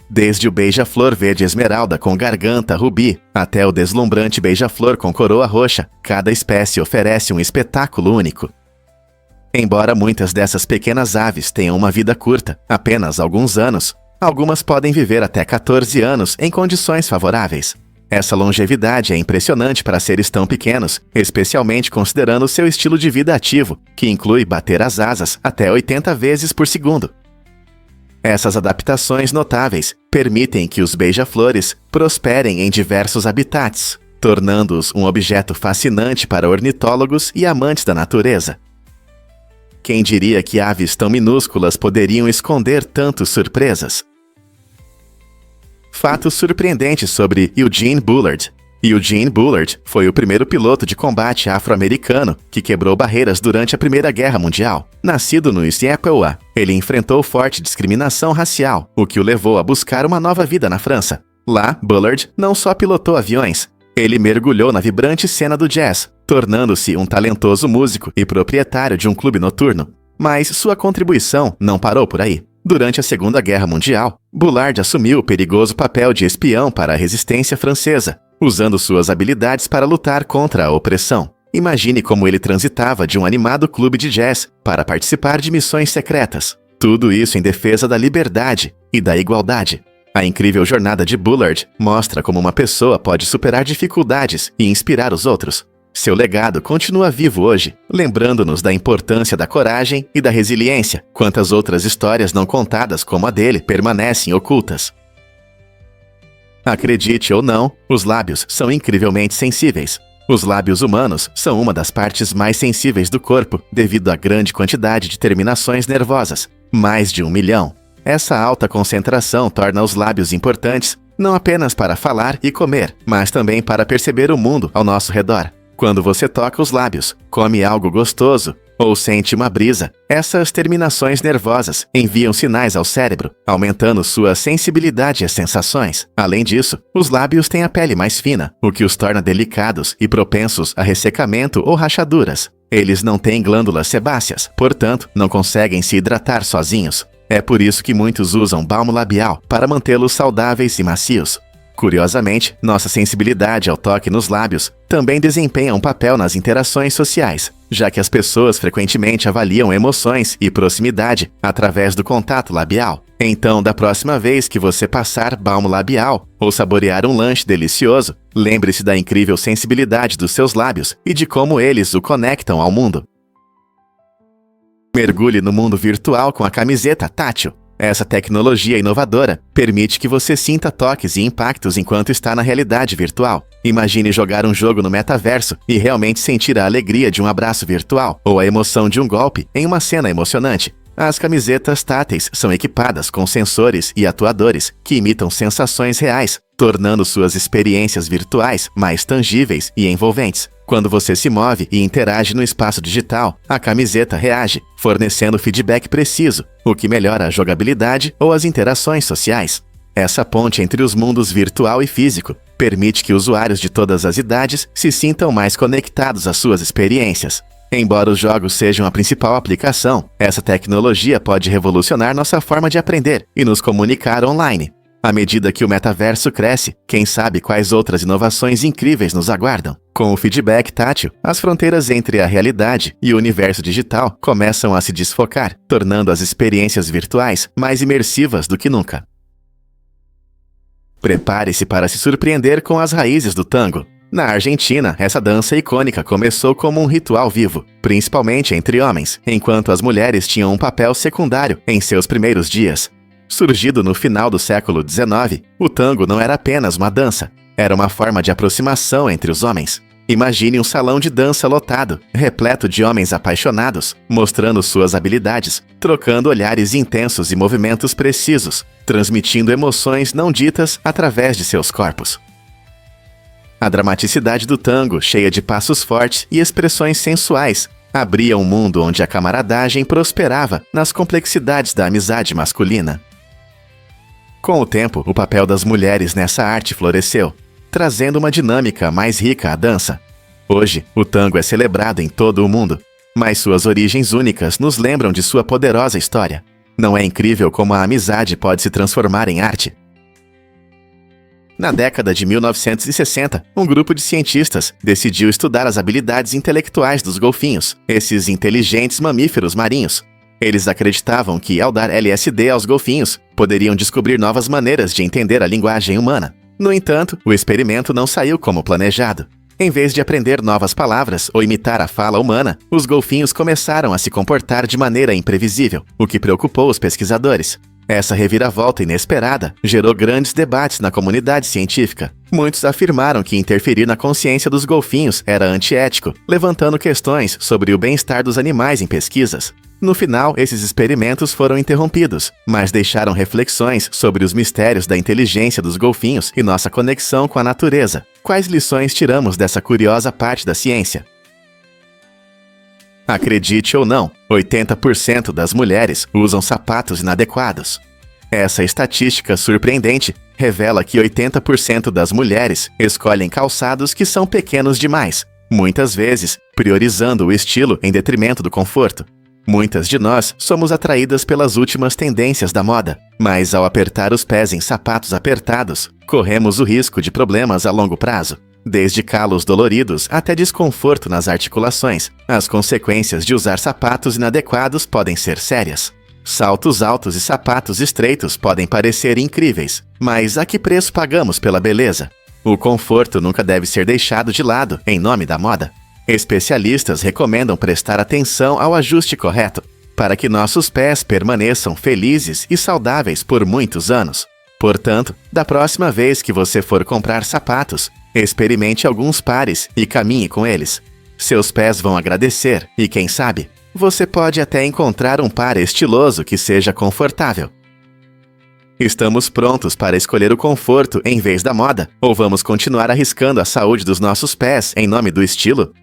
Desde o beija-flor verde esmeralda com garganta rubi até o deslumbrante beija-flor com coroa roxa, cada espécie oferece um espetáculo único. Embora muitas dessas pequenas aves tenham uma vida curta, apenas alguns anos, algumas podem viver até 14 anos em condições favoráveis. Essa longevidade é impressionante para seres tão pequenos, especialmente considerando seu estilo de vida ativo, que inclui bater as asas até 80 vezes por segundo. Essas adaptações notáveis permitem que os beija-flores prosperem em diversos habitats, tornando-os um objeto fascinante para ornitólogos e amantes da natureza. Quem diria que aves tão minúsculas poderiam esconder tantas surpresas? Fatos surpreendentes sobre Eugene Bullard. Eugene Bullard foi o primeiro piloto de combate afro-americano que quebrou barreiras durante a Primeira Guerra Mundial. Nascido no Iowa, ele enfrentou forte discriminação racial, o que o levou a buscar uma nova vida na França. Lá, Bullard não só pilotou aviões, ele mergulhou na vibrante cena do jazz, tornando-se um talentoso músico e proprietário de um clube noturno. Mas sua contribuição não parou por aí. Durante a Segunda Guerra Mundial, Bullard assumiu o perigoso papel de espião para a resistência francesa, usando suas habilidades para lutar contra a opressão. Imagine como ele transitava de um animado clube de jazz para participar de missões secretas. Tudo isso em defesa da liberdade e da igualdade. A incrível jornada de Bullard mostra como uma pessoa pode superar dificuldades e inspirar os outros. Seu legado continua vivo hoje, lembrando-nos da importância da coragem e da resiliência. Quantas outras histórias não contadas como a dele permanecem ocultas. Acredite ou não, os lábios são incrivelmente sensíveis. Os lábios humanos são uma das partes mais sensíveis do corpo devido à grande quantidade de terminações nervosas, mais de 1 milhão. Essa alta concentração torna os lábios importantes não apenas para falar e comer, mas também para perceber o mundo ao nosso redor. Quando você toca os lábios, come algo gostoso ou sente uma brisa, essas terminações nervosas enviam sinais ao cérebro, aumentando sua sensibilidade às sensações. Além disso, os lábios têm a pele mais fina, o que os torna delicados e propensos a ressecamento ou rachaduras. Eles não têm glândulas sebáceas, portanto, não conseguem se hidratar sozinhos. É por isso que muitos usam balmo labial para mantê-los saudáveis e macios. Curiosamente, nossa sensibilidade ao toque nos lábios também desempenha um papel nas interações sociais, já que as pessoas frequentemente avaliam emoções e proximidade através do contato labial. Então, da próxima vez que você passar balmo labial ou saborear um lanche delicioso, lembre-se da incrível sensibilidade dos seus lábios e de como eles o conectam ao mundo. Mergulhe no mundo virtual com a camiseta tátil. Essa tecnologia inovadora permite que você sinta toques e impactos enquanto está na realidade virtual. Imagine jogar um jogo no metaverso e realmente sentir a alegria de um abraço virtual ou a emoção de um golpe em uma cena emocionante. As camisetas táteis são equipadas com sensores e atuadores que imitam sensações reais, tornando suas experiências virtuais mais tangíveis e envolventes. Quando você se move e interage no espaço digital, a camiseta reage, fornecendo feedback preciso, o que melhora a jogabilidade ou as interações sociais. Essa ponte entre os mundos virtual e físico permite que usuários de todas as idades se sintam mais conectados às suas experiências. Embora os jogos sejam a principal aplicação, essa tecnologia pode revolucionar nossa forma de aprender e nos comunicar online. À medida que o metaverso cresce, quem sabe quais outras inovações incríveis nos aguardam. Com o feedback tátil, as fronteiras entre a realidade e o universo digital começam a se desfocar, tornando as experiências virtuais mais imersivas do que nunca. Prepare-se para se surpreender com as raízes do tango. Na Argentina, essa dança icônica começou como um ritual vivo, principalmente entre homens, enquanto as mulheres tinham um papel secundário em seus primeiros dias. Surgido no final do século XIX, o tango não era apenas uma dança, era uma forma de aproximação entre os homens. Imagine um salão de dança lotado, repleto de homens apaixonados, mostrando suas habilidades, trocando olhares intensos e movimentos precisos, transmitindo emoções não ditas através de seus corpos. A dramaticidade do tango, cheia de passos fortes e expressões sensuais, abria um mundo onde a camaradagem prosperava nas complexidades da amizade masculina. Com o tempo, o papel das mulheres nessa arte floresceu, trazendo uma dinâmica mais rica à dança. Hoje, o tango é celebrado em todo o mundo, mas suas origens únicas nos lembram de sua poderosa história. Não é incrível como a amizade pode se transformar em arte? Na década de 1960, um grupo de cientistas decidiu estudar as habilidades intelectuais dos golfinhos, esses inteligentes mamíferos marinhos. Eles acreditavam que, ao dar LSD aos golfinhos, poderiam descobrir novas maneiras de entender a linguagem humana. No entanto, o experimento não saiu como planejado. Em vez de aprender novas palavras ou imitar a fala humana, os golfinhos começaram a se comportar de maneira imprevisível, o que preocupou os pesquisadores. Essa reviravolta inesperada gerou grandes debates na comunidade científica. Muitos afirmaram que interferir na consciência dos golfinhos era antiético, levantando questões sobre o bem-estar dos animais em pesquisas. No final, esses experimentos foram interrompidos, mas deixaram reflexões sobre os mistérios da inteligência dos golfinhos e nossa conexão com a natureza. Quais lições tiramos dessa curiosa parte da ciência? Acredite ou não, 80% das mulheres usam sapatos inadequados. Essa estatística surpreendente revela que 80% das mulheres escolhem calçados que são pequenos demais, muitas vezes priorizando o estilo em detrimento do conforto. Muitas de nós somos atraídas pelas últimas tendências da moda, mas ao apertar os pés em sapatos apertados, corremos o risco de problemas a longo prazo. Desde calos doloridos até desconforto nas articulações, as consequências de usar sapatos inadequados podem ser sérias. Saltos altos e sapatos estreitos podem parecer incríveis, mas a que preço pagamos pela beleza? O conforto nunca deve ser deixado de lado em nome da moda. Especialistas recomendam prestar atenção ao ajuste correto, para que nossos pés permaneçam felizes e saudáveis por muitos anos. Portanto, da próxima vez que você for comprar sapatos, experimente alguns pares e caminhe com eles. Seus pés vão agradecer e, quem sabe, você pode até encontrar um par estiloso que seja confortável. Estamos prontos para escolher o conforto em vez da moda? Ou vamos continuar arriscando a saúde dos nossos pés em nome do estilo?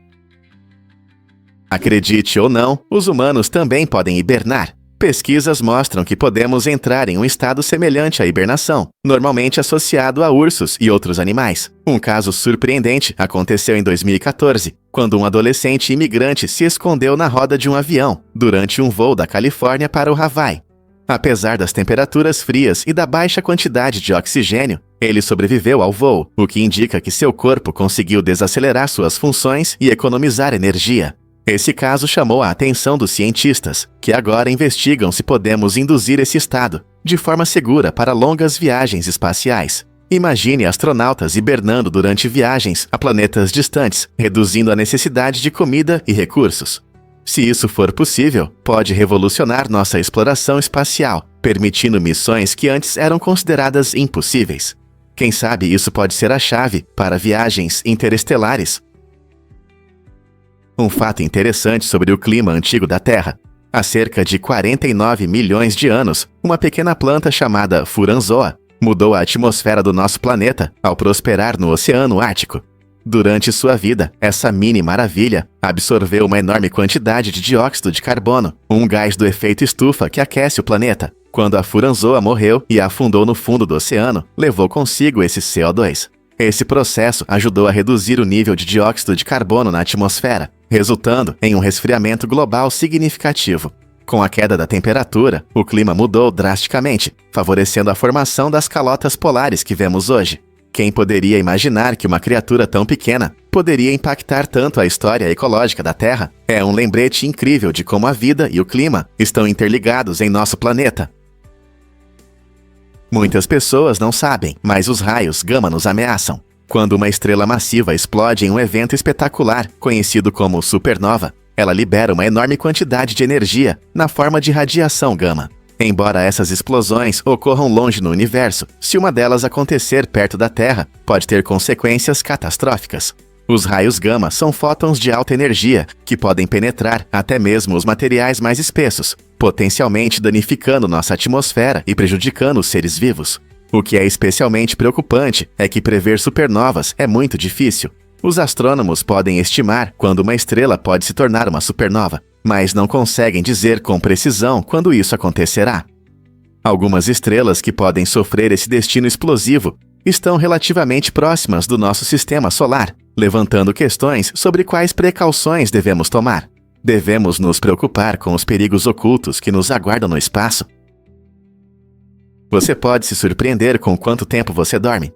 Acredite ou não, os humanos também podem hibernar. Pesquisas mostram que podemos entrar em um estado semelhante à hibernação, normalmente associado a ursos e outros animais. Um caso surpreendente aconteceu em 2014, quando um adolescente imigrante se escondeu na roda de um avião durante um voo da Califórnia para o Havaí. Apesar das temperaturas frias e da baixa quantidade de oxigênio, ele sobreviveu ao voo, o que indica que seu corpo conseguiu desacelerar suas funções e economizar energia. Esse caso chamou a atenção dos cientistas, que agora investigam se podemos induzir esse estado de forma segura para longas viagens espaciais. Imagine astronautas hibernando durante viagens a planetas distantes, reduzindo a necessidade de comida e recursos. Se isso for possível, pode revolucionar nossa exploração espacial, permitindo missões que antes eram consideradas impossíveis. Quem sabe isso pode ser a chave para viagens interestelares? Um fato interessante sobre o clima antigo da Terra. Há cerca de 49 milhões de anos, uma pequena planta chamada Furanzoa mudou a atmosfera do nosso planeta ao prosperar no Oceano Ártico. Durante sua vida, essa mini maravilha absorveu uma enorme quantidade de dióxido de carbono, um gás do efeito estufa que aquece o planeta. Quando a Furanzoa morreu e afundou no fundo do oceano, levou consigo esse CO2. Esse processo ajudou a reduzir o nível de dióxido de carbono na atmosfera, resultando em um resfriamento global significativo. Com a queda da temperatura, o clima mudou drasticamente, favorecendo a formação das calotas polares que vemos hoje. Quem poderia imaginar que uma criatura tão pequena poderia impactar tanto a história ecológica da Terra? É um lembrete incrível de como a vida e o clima estão interligados em nosso planeta. Muitas pessoas não sabem, mas os raios gama nos ameaçam. Quando uma estrela massiva explode em um evento espetacular, conhecido como supernova, ela libera uma enorme quantidade de energia na forma de radiação gama. Embora essas explosões ocorram longe no universo, se uma delas acontecer perto da Terra, pode ter consequências catastróficas. Os raios gama são fótons de alta energia que podem penetrar até mesmo os materiais mais espessos, potencialmente danificando nossa atmosfera e prejudicando os seres vivos. O que é especialmente preocupante é que prever supernovas é muito difícil. Os astrônomos podem estimar quando uma estrela pode se tornar uma supernova, mas não conseguem dizer com precisão quando isso acontecerá. Algumas estrelas que podem sofrer esse destino explosivo estão relativamente próximas do nosso sistema solar, levantando questões sobre quais precauções devemos tomar. Devemos nos preocupar com os perigos ocultos que nos aguardam no espaço? Você pode se surpreender com quanto tempo você dorme.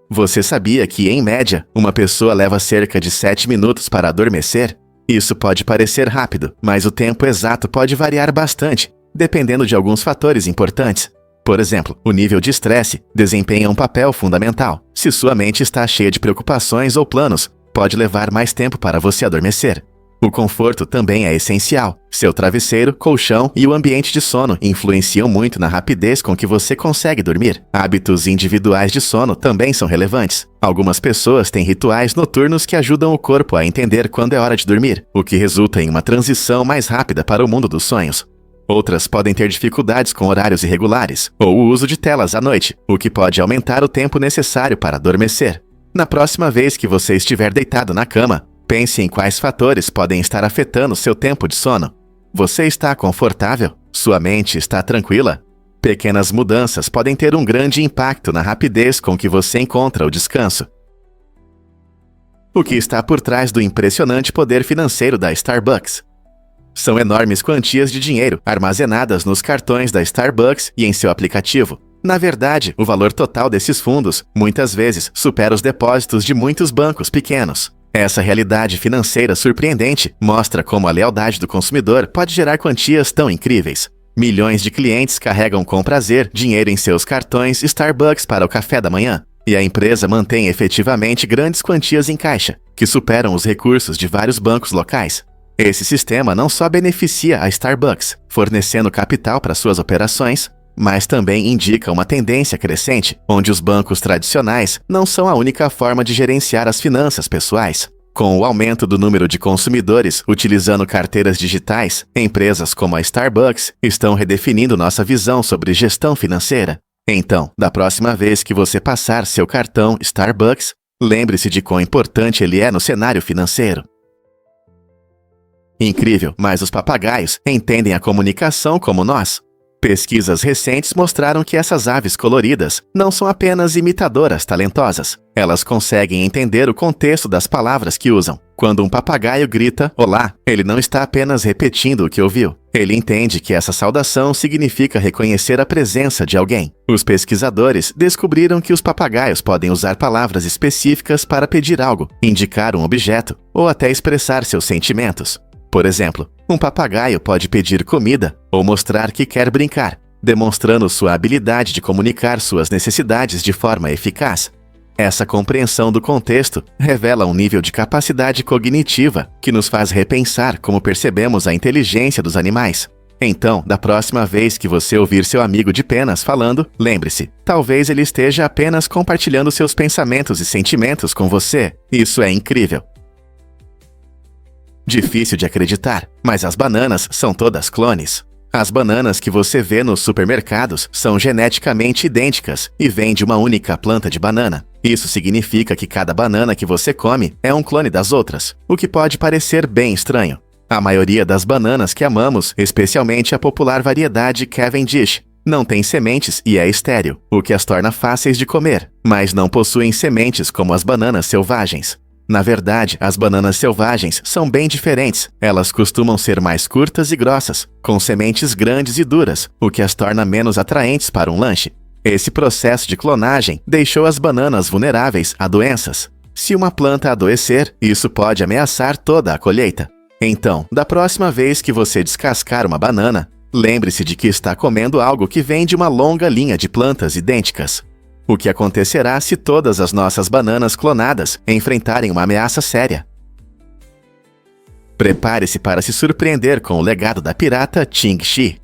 Você sabia que, em média, uma pessoa leva cerca de 7 minutos para adormecer? Isso pode parecer rápido, mas o tempo exato pode variar bastante, dependendo de alguns fatores importantes. Por exemplo, o nível de estresse desempenha um papel fundamental. Se sua mente está cheia de preocupações ou planos, pode levar mais tempo para você adormecer. O conforto também é essencial. Seu travesseiro, colchão e o ambiente de sono influenciam muito na rapidez com que você consegue dormir. Hábitos individuais de sono também são relevantes. Algumas pessoas têm rituais noturnos que ajudam o corpo a entender quando é hora de dormir, o que resulta em uma transição mais rápida para o mundo dos sonhos. Outras podem ter dificuldades com horários irregulares ou o uso de telas à noite, o que pode aumentar o tempo necessário para adormecer. Na próxima vez que você estiver deitado na cama, pense em quais fatores podem estar afetando seu tempo de sono. Você está confortável? Sua mente está tranquila? Pequenas mudanças podem ter um grande impacto na rapidez com que você encontra o descanso. O que está por trás do impressionante poder financeiro da Starbucks? São enormes quantias de dinheiro armazenadas nos cartões da Starbucks e em seu aplicativo. Na verdade, o valor total desses fundos muitas vezes supera os depósitos de muitos bancos pequenos. Essa realidade financeira surpreendente mostra como a lealdade do consumidor pode gerar quantias tão incríveis. Milhões de clientes carregam com prazer dinheiro em seus cartões Starbucks para o café da manhã, e a empresa mantém efetivamente grandes quantias em caixa, que superam os recursos de vários bancos locais. Esse sistema não só beneficia a Starbucks, fornecendo capital para suas operações, mas também indica uma tendência crescente, onde os bancos tradicionais não são a única forma de gerenciar as finanças pessoais. Com o aumento do número de consumidores utilizando carteiras digitais, empresas como a Starbucks estão redefinindo nossa visão sobre gestão financeira. Então, da próxima vez que você passar seu cartão Starbucks, lembre-se de quão importante ele é no cenário financeiro. Incrível, mas os papagaios entendem a comunicação como nós. Pesquisas recentes mostraram que essas aves coloridas não são apenas imitadoras talentosas. Elas conseguem entender o contexto das palavras que usam. Quando um papagaio grita "Olá", ele não está apenas repetindo o que ouviu. Ele entende que essa saudação significa reconhecer a presença de alguém. Os pesquisadores descobriram que os papagaios podem usar palavras específicas para pedir algo, indicar um objeto ou até expressar seus sentimentos. Por exemplo, um papagaio pode pedir comida ou mostrar que quer brincar, demonstrando sua habilidade de comunicar suas necessidades de forma eficaz. Essa compreensão do contexto revela um nível de capacidade cognitiva que nos faz repensar como percebemos a inteligência dos animais. Então, da próxima vez que você ouvir seu amigo de penas falando, lembre-se, talvez ele esteja apenas compartilhando seus pensamentos e sentimentos com você. Isso é incrível. Difícil de acreditar, mas as bananas são todas clones. As bananas que você vê nos supermercados são geneticamente idênticas e vêm de uma única planta de banana. Isso significa que cada banana que você come é um clone das outras, o que pode parecer bem estranho. A maioria das bananas que amamos, especialmente a popular variedade Cavendish, não tem sementes e é estéril, o que as torna fáceis de comer, mas não possuem sementes como as bananas selvagens. Na verdade, as bananas selvagens são bem diferentes. Elas costumam ser mais curtas e grossas, com sementes grandes e duras, o que as torna menos atraentes para um lanche. Esse processo de clonagem deixou as bananas vulneráveis a doenças. Se uma planta adoecer, isso pode ameaçar toda a colheita. Então, da próxima vez que você descascar uma banana, lembre-se de que está comendo algo que vem de uma longa linha de plantas idênticas. O que acontecerá se todas as nossas bananas clonadas enfrentarem uma ameaça séria? Prepare-se para se surpreender com o legado da pirata Qing Shi.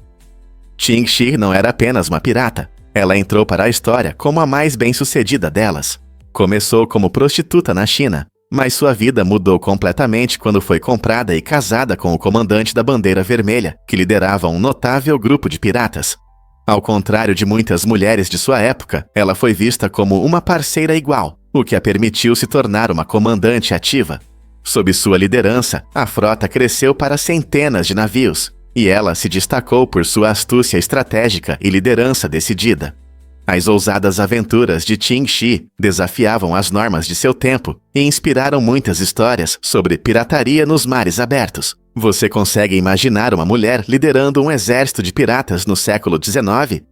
Qing Shi não era apenas uma pirata. Ela entrou para a história como a mais bem-sucedida delas. Começou como prostituta na China, mas sua vida mudou completamente quando foi comprada e casada com o comandante da Bandeira Vermelha, que liderava um notável grupo de piratas. Ao contrário de muitas mulheres de sua época, ela foi vista como uma parceira igual, o que a permitiu se tornar uma comandante ativa. Sob sua liderança, a frota cresceu para centenas de navios, e ela se destacou por sua astúcia estratégica e liderança decidida. As ousadas aventuras de Qing Shi desafiavam as normas de seu tempo e inspiraram muitas histórias sobre pirataria nos mares abertos. Você consegue imaginar uma mulher liderando um exército de piratas no século XIX?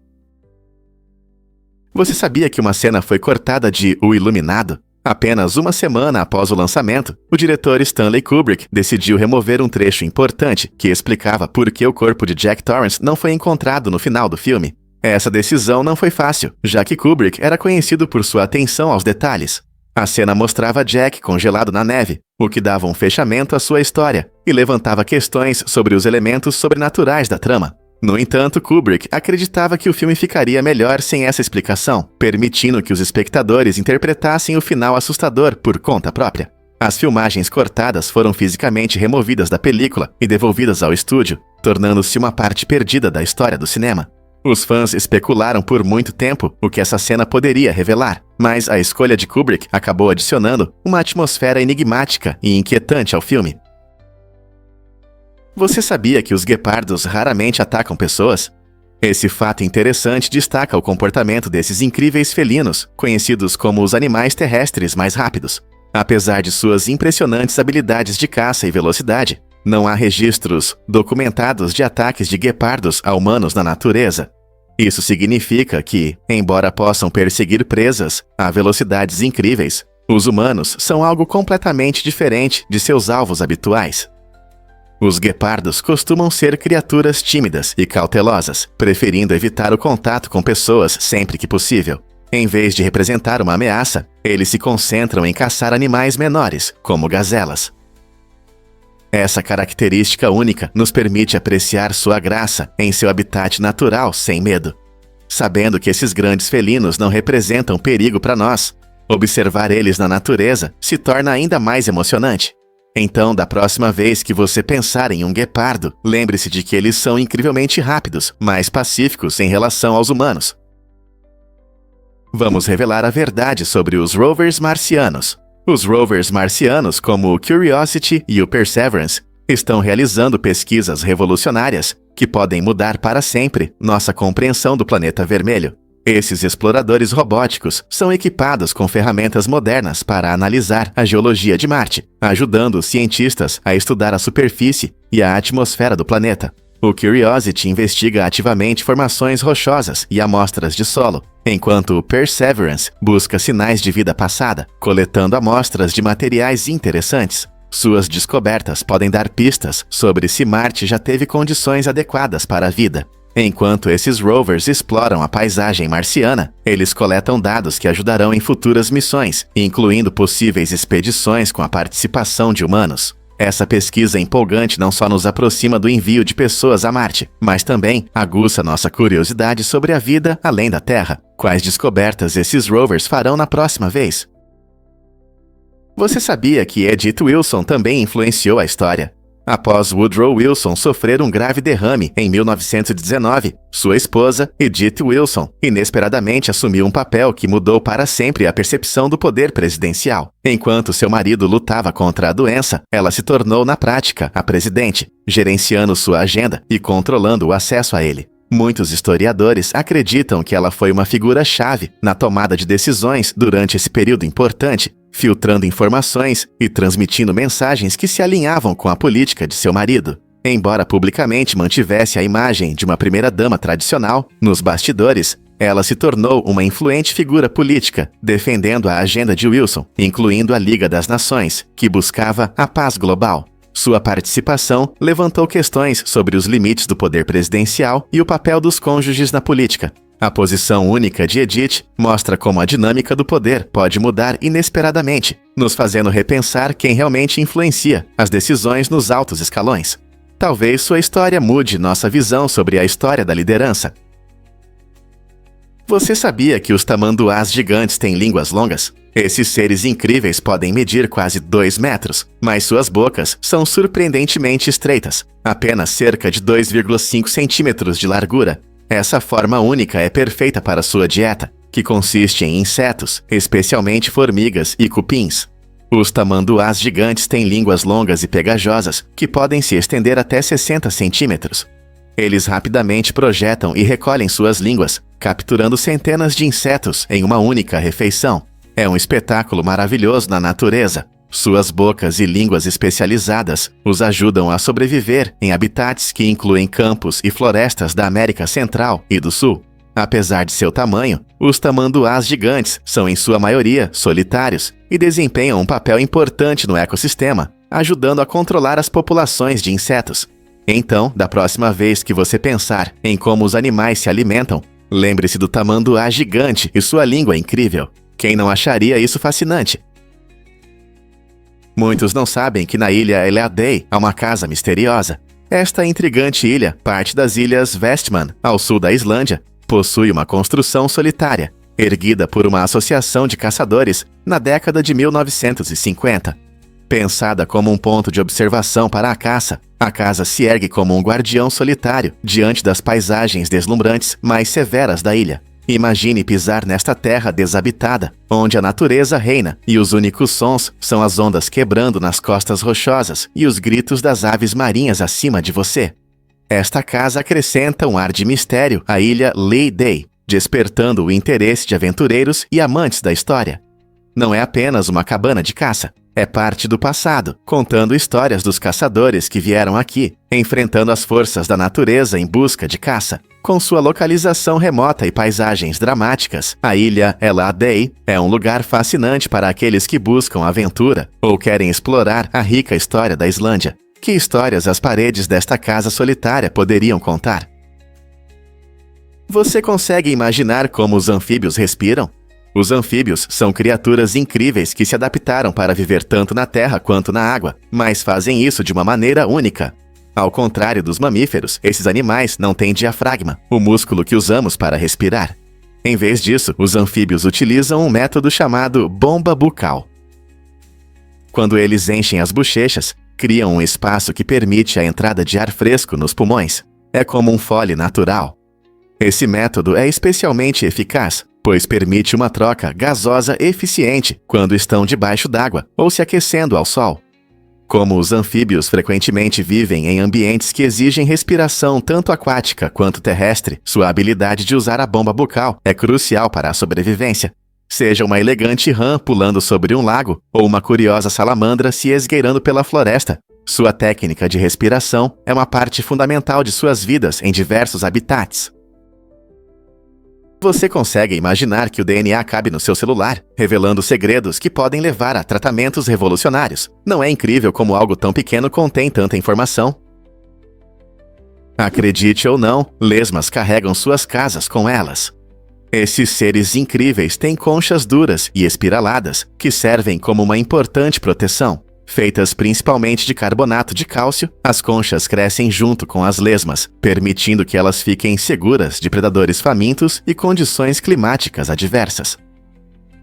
Você sabia que uma cena foi cortada de O Iluminado? Apenas uma semana após o lançamento, o diretor Stanley Kubrick decidiu remover um trecho importante que explicava por que o corpo de Jack Torrance não foi encontrado no final do filme. Essa decisão não foi fácil, já que Kubrick era conhecido por sua atenção aos detalhes. A cena mostrava Jack congelado na neve, o que dava um fechamento à sua história e levantava questões sobre os elementos sobrenaturais da trama. No entanto, Kubrick acreditava que o filme ficaria melhor sem essa explicação, permitindo que os espectadores interpretassem o final assustador por conta própria. As filmagens cortadas foram fisicamente removidas da película e devolvidas ao estúdio, tornando-se uma parte perdida da história do cinema. Os fãs especularam por muito tempo o que essa cena poderia revelar, mas a escolha de Kubrick acabou adicionando uma atmosfera enigmática e inquietante ao filme. Você sabia que os guepardos raramente atacam pessoas? Esse fato interessante destaca o comportamento desses incríveis felinos, conhecidos como os animais terrestres mais rápidos. Apesar de suas impressionantes habilidades de caça e velocidade, não há registros documentados de ataques de guepardos a humanos na natureza. Isso significa que, embora possam perseguir presas a velocidades incríveis, os humanos são algo completamente diferente de seus alvos habituais. Os guepardos costumam ser criaturas tímidas e cautelosas, preferindo evitar o contato com pessoas sempre que possível. Em vez de representar uma ameaça, eles se concentram em caçar animais menores, como gazelas. Essa característica única nos permite apreciar sua graça em seu habitat natural sem medo. Sabendo que esses grandes felinos não representam perigo para nós, observar eles na natureza se torna ainda mais emocionante. Então, da próxima vez que você pensar em um guepardo, lembre-se de que eles são incrivelmente rápidos, mas pacíficos em relação aos humanos. Vamos revelar a verdade sobre os rovers marcianos. Os rovers marcianos, como o Curiosity e o Perseverance, estão realizando pesquisas revolucionárias que podem mudar para sempre nossa compreensão do planeta vermelho. Esses exploradores robóticos são equipados com ferramentas modernas para analisar a geologia de Marte, ajudando os cientistas a estudar a superfície e a atmosfera do planeta. O Curiosity investiga ativamente formações rochosas e amostras de solo, enquanto o Perseverance busca sinais de vida passada, coletando amostras de materiais interessantes. Suas descobertas podem dar pistas sobre se Marte já teve condições adequadas para a vida. Enquanto esses rovers exploram a paisagem marciana, eles coletam dados que ajudarão em futuras missões, incluindo possíveis expedições com a participação de humanos. Essa pesquisa empolgante não só nos aproxima do envio de pessoas a Marte, mas também aguça nossa curiosidade sobre a vida além da Terra. Quais descobertas esses rovers farão na próxima vez? Você sabia que Edith Wilson também influenciou a história? Após Woodrow Wilson sofrer um grave derrame em 1919, sua esposa, Edith Wilson, inesperadamente assumiu um papel que mudou para sempre a percepção do poder presidencial. Enquanto seu marido lutava contra a doença, ela se tornou, na prática, a presidente, gerenciando sua agenda e controlando o acesso a ele. Muitos historiadores acreditam que ela foi uma figura-chave na tomada de decisões durante esse período importante, filtrando informações e transmitindo mensagens que se alinhavam com a política de seu marido. Embora publicamente mantivesse a imagem de uma primeira-dama tradicional, nos bastidores, ela se tornou uma influente figura política, defendendo a agenda de Wilson, incluindo a Liga das Nações, que buscava a paz global. Sua participação levantou questões sobre os limites do poder presidencial e o papel dos cônjuges na política. A posição única de Edith mostra como a dinâmica do poder pode mudar inesperadamente, nos fazendo repensar quem realmente influencia as decisões nos altos escalões. Talvez sua história mude nossa visão sobre a história da liderança. Você sabia que os tamanduás gigantes têm línguas longas? Esses seres incríveis podem medir quase 2 metros, mas suas bocas são surpreendentemente estreitas, apenas cerca de 2,5 centímetros de largura. Essa forma única é perfeita para sua dieta, que consiste em insetos, especialmente formigas e cupins. Os tamanduás gigantes têm línguas longas e pegajosas, que podem se estender até 60 centímetros. Eles rapidamente projetam e recolhem suas línguas, capturando centenas de insetos em uma única refeição. É um espetáculo maravilhoso na natureza. Suas bocas e línguas especializadas os ajudam a sobreviver em habitats que incluem campos e florestas da América Central e do Sul. Apesar de seu tamanho, os tamanduás gigantes são em sua maioria solitários e desempenham um papel importante no ecossistema, ajudando a controlar as populações de insetos. Então, da próxima vez que você pensar em como os animais se alimentam, lembre-se do tamanduá gigante e sua língua incrível. Quem não acharia isso fascinante? Muitos não sabem que na ilha Eleadei há uma casa misteriosa. Esta intrigante ilha, parte das ilhas Vestman, ao sul da Islândia, possui uma construção solitária, erguida por uma associação de caçadores na década de 1950. Pensada como um ponto de observação para a caça, a casa se ergue como um guardião solitário diante das paisagens deslumbrantes mais severas da ilha. Imagine pisar nesta terra desabitada, onde a natureza reina e os únicos sons são as ondas quebrando nas costas rochosas e os gritos das aves marinhas acima de você. Esta casa acrescenta um ar de mistério à ilha Lee Day, despertando o interesse de aventureiros e amantes da história. Não é apenas uma cabana de caça, é parte do passado, contando histórias dos caçadores que vieram aqui, enfrentando as forças da natureza em busca de caça. Com sua localização remota e paisagens dramáticas, a ilha Lee Day é um lugar fascinante para aqueles que buscam aventura ou querem explorar a rica história da Islândia. Que histórias as paredes desta casa solitária poderiam contar? Você consegue imaginar como os anfíbios respiram? Os anfíbios são criaturas incríveis que se adaptaram para viver tanto na terra quanto na água, mas fazem isso de uma maneira única. Ao contrário dos mamíferos, esses animais não têm diafragma, o músculo que usamos para respirar. Em vez disso, os anfíbios utilizam um método chamado bomba bucal. Quando eles enchem as bochechas, criam um espaço que permite a entrada de ar fresco nos pulmões. É como um fole natural. Esse método é especialmente eficaz, pois permite uma troca gasosa eficiente quando estão debaixo d'água ou se aquecendo ao sol. Como os anfíbios frequentemente vivem em ambientes que exigem respiração tanto aquática quanto terrestre, sua habilidade de usar a bomba bucal é crucial para a sobrevivência. Seja uma elegante rã pulando sobre um lago ou uma curiosa salamandra se esgueirando pela floresta, sua técnica de respiração é uma parte fundamental de suas vidas em diversos habitats. Você consegue imaginar que o DNA cabe no seu celular, revelando segredos que podem levar a tratamentos revolucionários. Não é incrível como algo tão pequeno contém tanta informação? Acredite ou não, lesmas carregam suas casas com elas. Esses seres incríveis têm conchas duras e espiraladas, que servem como uma importante proteção. Feitas principalmente de carbonato de cálcio, as conchas crescem junto com as lesmas, permitindo que elas fiquem seguras de predadores famintos e condições climáticas adversas.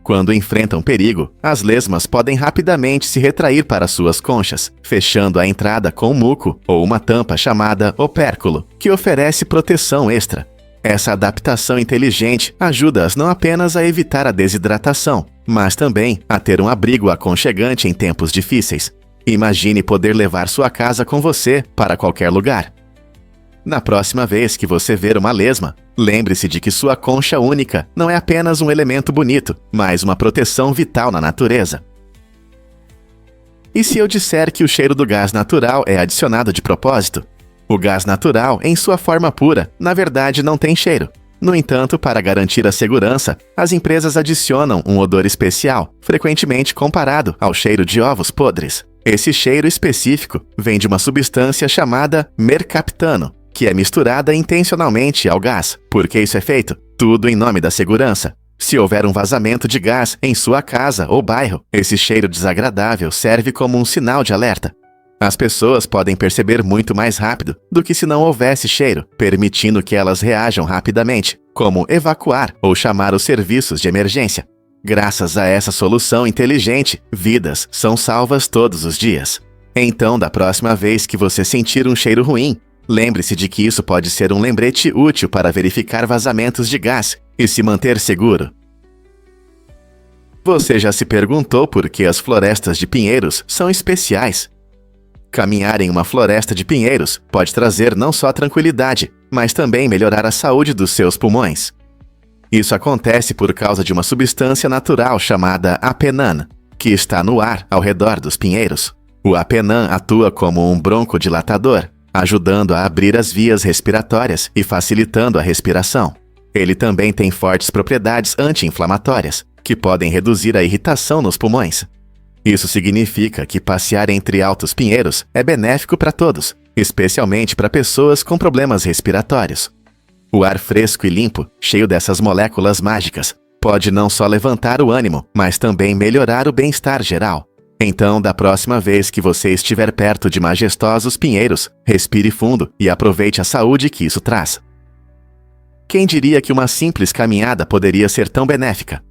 Quando enfrentam perigo, as lesmas podem rapidamente se retrair para suas conchas, fechando a entrada com um muco ou uma tampa chamada opérculo, que oferece proteção extra. Essa adaptação inteligente ajuda-as não apenas a evitar a desidratação, mas também a ter um abrigo aconchegante em tempos difíceis. Imagine poder levar sua casa com você para qualquer lugar. Na próxima vez que você ver uma lesma, lembre-se de que sua concha única não é apenas um elemento bonito, mas uma proteção vital na natureza. E se eu disser que o cheiro do gás natural é adicionado de propósito? O gás natural, em sua forma pura, na verdade não tem cheiro. No entanto, para garantir a segurança, as empresas adicionam um odor especial, frequentemente comparado ao cheiro de ovos podres. Esse cheiro específico vem de uma substância chamada mercaptano, que é misturada intencionalmente ao gás. Por que isso é feito? Tudo em nome da segurança. Se houver um vazamento de gás em sua casa ou bairro, esse cheiro desagradável serve como um sinal de alerta. As pessoas podem perceber muito mais rápido do que se não houvesse cheiro, permitindo que elas reajam rapidamente, como evacuar ou chamar os serviços de emergência. Graças a essa solução inteligente, vidas são salvas todos os dias. Então, da próxima vez que você sentir um cheiro ruim, lembre-se de que isso pode ser um lembrete útil para verificar vazamentos de gás e se manter seguro. Você já se perguntou por que as florestas de pinheiros são especiais? Caminhar em uma floresta de pinheiros pode trazer não só tranquilidade, mas também melhorar a saúde dos seus pulmões. Isso acontece por causa de uma substância natural chamada apenan, que está no ar ao redor dos pinheiros. O apenan atua como um broncodilatador, ajudando a abrir as vias respiratórias e facilitando a respiração. Ele também tem fortes propriedades anti-inflamatórias, que podem reduzir a irritação nos pulmões. Isso significa que passear entre altos pinheiros é benéfico para todos, especialmente para pessoas com problemas respiratórios. O ar fresco e limpo, cheio dessas moléculas mágicas, pode não só levantar o ânimo, mas também melhorar o bem-estar geral. Então, da próxima vez que você estiver perto de majestosos pinheiros, respire fundo e aproveite a saúde que isso traz. Quem diria que uma simples caminhada poderia ser tão benéfica?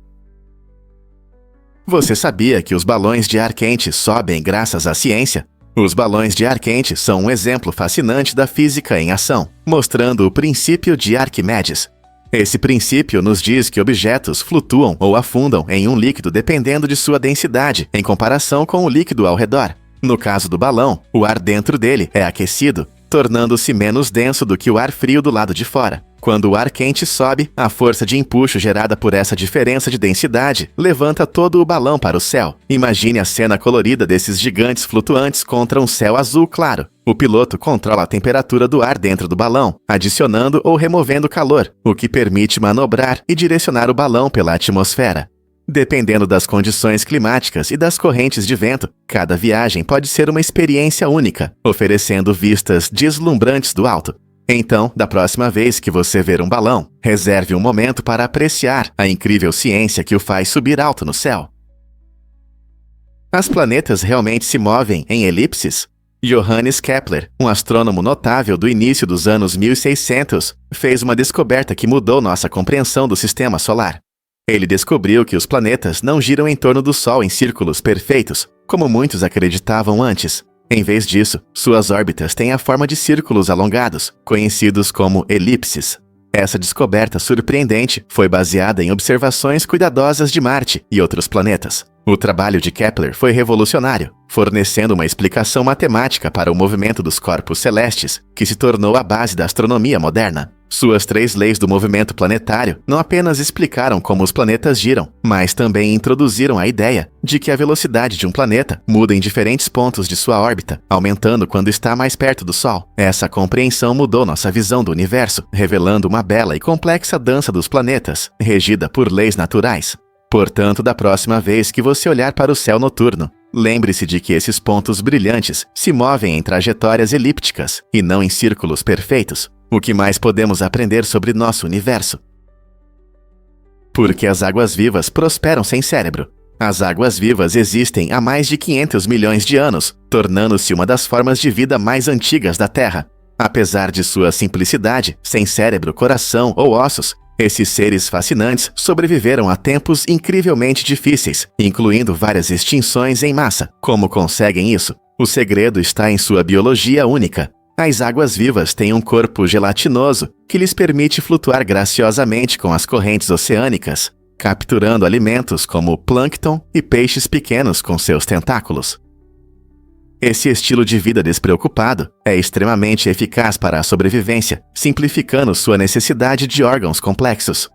Você sabia que os balões de ar quente sobem graças à ciência? Os balões de ar quente são um exemplo fascinante da física em ação, mostrando o princípio de Arquimedes. Esse princípio nos diz que objetos flutuam ou afundam em um líquido dependendo de sua densidade em comparação com o líquido ao redor. No caso do balão, o ar dentro dele é aquecido, tornando-se menos denso do que o ar frio do lado de fora. Quando o ar quente sobe, a força de empuxo gerada por essa diferença de densidade levanta todo o balão para o céu. Imagine a cena colorida desses gigantes flutuantes contra um céu azul claro. O piloto controla a temperatura do ar dentro do balão, adicionando ou removendo calor, o que permite manobrar e direcionar o balão pela atmosfera. Dependendo das condições climáticas e das correntes de vento, cada viagem pode ser uma experiência única, oferecendo vistas deslumbrantes do alto. Então, da próxima vez que você ver um balão, reserve um momento para apreciar a incrível ciência que o faz subir alto no céu. As planetas realmente se movem em elipses? Johannes Kepler, um astrônomo notável do início dos anos 1600, fez uma descoberta que mudou nossa compreensão do sistema solar. Ele descobriu que os planetas não giram em torno do Sol em círculos perfeitos, como muitos acreditavam antes. Em vez disso, suas órbitas têm a forma de círculos alongados, conhecidos como elipses. Essa descoberta surpreendente foi baseada em observações cuidadosas de Marte e outros planetas. O trabalho de Kepler foi revolucionário, fornecendo uma explicação matemática para o movimento dos corpos celestes, que se tornou a base da astronomia moderna. Suas 3 leis do movimento planetário não apenas explicaram como os planetas giram, mas também introduziram a ideia de que a velocidade de um planeta muda em diferentes pontos de sua órbita, aumentando quando está mais perto do Sol. Essa compreensão mudou nossa visão do universo, revelando uma bela e complexa dança dos planetas, regida por leis naturais. Portanto, da próxima vez que você olhar para o céu noturno, lembre-se de que esses pontos brilhantes se movem em trajetórias elípticas e não em círculos perfeitos. O que mais podemos aprender sobre nosso universo? Porque as águas-vivas prosperam sem cérebro. As águas-vivas existem há mais de 500 milhões de anos, tornando-se uma das formas de vida mais antigas da Terra. Apesar de sua simplicidade, sem cérebro, coração ou ossos, esses seres fascinantes sobreviveram a tempos incrivelmente difíceis, incluindo várias extinções em massa. Como conseguem isso? O segredo está em sua biologia única. As águas-vivas têm um corpo gelatinoso que lhes permite flutuar graciosamente com as correntes oceânicas, capturando alimentos como plâncton e peixes pequenos com seus tentáculos. Esse estilo de vida despreocupado é extremamente eficaz para a sobrevivência, simplificando sua necessidade de órgãos complexos.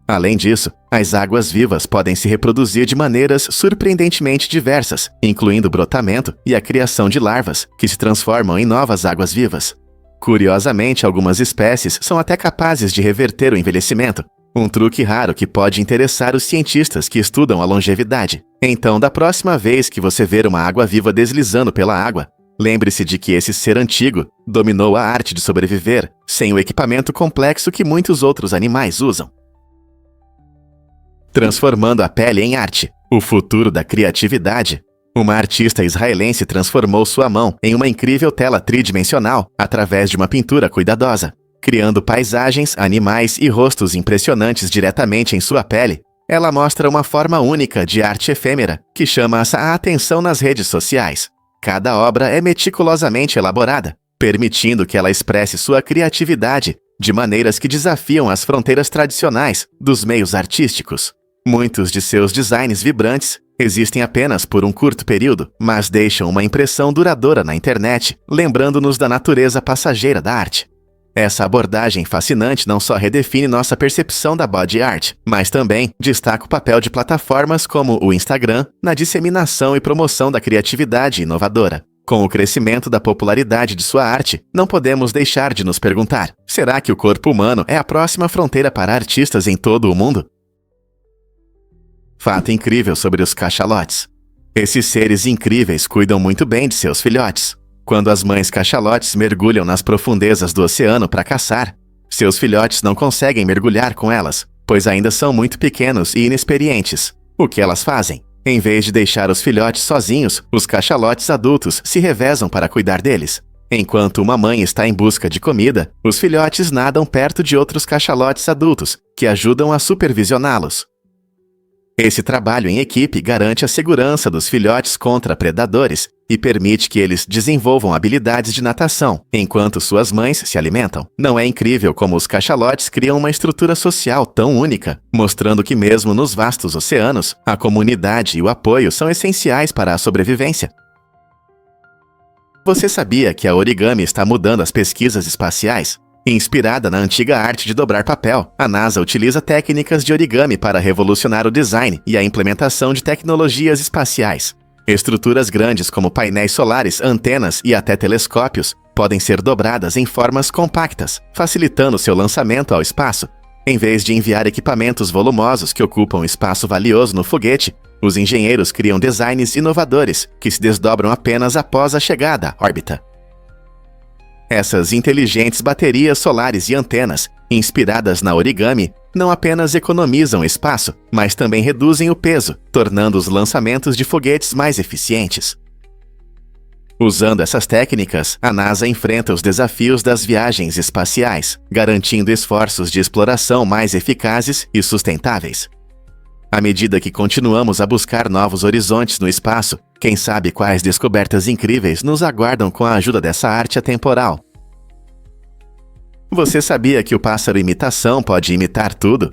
Além disso, as águas-vivas podem se reproduzir de maneiras surpreendentemente diversas, incluindo o brotamento e a criação de larvas, que se transformam em novas águas-vivas. Curiosamente, algumas espécies são até capazes de reverter o envelhecimento, um truque raro que pode interessar os cientistas que estudam a longevidade. Então, da próxima vez que você ver uma água-viva deslizando pela água, lembre-se de que esse ser antigo dominou a arte de sobreviver sem o equipamento complexo que muitos outros animais usam. Transformando a pele em arte, o futuro da criatividade. Uma artista israelense transformou sua mão em uma incrível tela tridimensional através de uma pintura cuidadosa, criando paisagens, animais e rostos impressionantes diretamente em sua pele. Ela mostra uma forma única de arte efêmera que chama a atenção nas redes sociais. Cada obra é meticulosamente elaborada, permitindo que ela expresse sua criatividade de maneiras que desafiam as fronteiras tradicionais dos meios artísticos. Muitos de seus designs vibrantes existem apenas por um curto período, mas deixam uma impressão duradoura na internet, lembrando-nos da natureza passageira da arte. Essa abordagem fascinante não só redefine nossa percepção da body art, mas também destaca o papel de plataformas como o Instagram na disseminação e promoção da criatividade inovadora. Com o crescimento da popularidade de sua arte, não podemos deixar de nos perguntar: será que o corpo humano é a próxima fronteira para artistas em todo o mundo? Fato incrível sobre os cachalotes. Esses seres incríveis cuidam muito bem de seus filhotes. Quando as mães cachalotes mergulham nas profundezas do oceano para caçar, seus filhotes não conseguem mergulhar com elas, pois ainda são muito pequenos e inexperientes. O que elas fazem? Em vez de deixar os filhotes sozinhos, os cachalotes adultos se revezam para cuidar deles. Enquanto uma mãe está em busca de comida, os filhotes nadam perto de outros cachalotes adultos, que ajudam a supervisioná-los. Esse trabalho em equipe garante a segurança dos filhotes contra predadores e permite que eles desenvolvam habilidades de natação, enquanto suas mães se alimentam. Não é incrível como os cachalotes criam uma estrutura social tão única, mostrando que mesmo nos vastos oceanos, a comunidade e o apoio são essenciais para a sobrevivência? Você sabia que a origami está mudando as pesquisas espaciais? Inspirada na antiga arte de dobrar papel, a NASA utiliza técnicas de origami para revolucionar o design e a implementação de tecnologias espaciais. Estruturas grandes como painéis solares, antenas e até telescópios podem ser dobradas em formas compactas, facilitando seu lançamento ao espaço. Em vez de enviar equipamentos volumosos que ocupam espaço valioso no foguete, os engenheiros criam designs inovadores que se desdobram apenas após a chegada à órbita. Essas inteligentes baterias solares e antenas, inspiradas na origami, não apenas economizam espaço, mas também reduzem o peso, tornando os lançamentos de foguetes mais eficientes. Usando essas técnicas, a NASA enfrenta os desafios das viagens espaciais, garantindo esforços de exploração mais eficazes e sustentáveis. À medida que continuamos a buscar novos horizontes no espaço, quem sabe quais descobertas incríveis nos aguardam com a ajuda dessa arte atemporal. Você sabia que o pássaro imitação pode imitar tudo?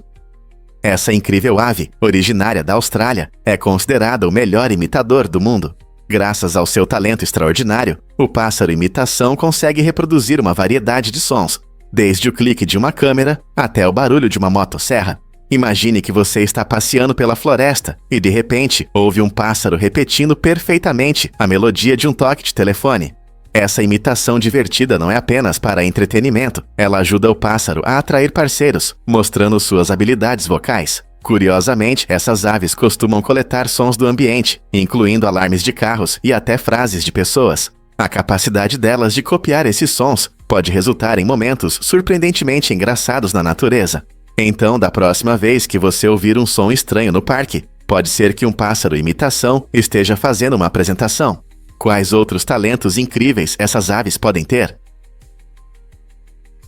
Essa incrível ave, originária da Austrália, é considerada o melhor imitador do mundo. Graças ao seu talento extraordinário, o pássaro imitação consegue reproduzir uma variedade de sons, desde o clique de uma câmera até o barulho de uma motosserra. Imagine que você está passeando pela floresta e, de repente, ouve um pássaro repetindo perfeitamente a melodia de um toque de telefone. Essa imitação divertida não é apenas para entretenimento, ela ajuda o pássaro a atrair parceiros, mostrando suas habilidades vocais. Curiosamente, essas aves costumam coletar sons do ambiente, incluindo alarmes de carros e até frases de pessoas. A capacidade delas de copiar esses sons pode resultar em momentos surpreendentemente engraçados na natureza. Então, da próxima vez que você ouvir um som estranho no parque, pode ser que um pássaro imitação esteja fazendo uma apresentação. Quais outros talentos incríveis essas aves podem ter?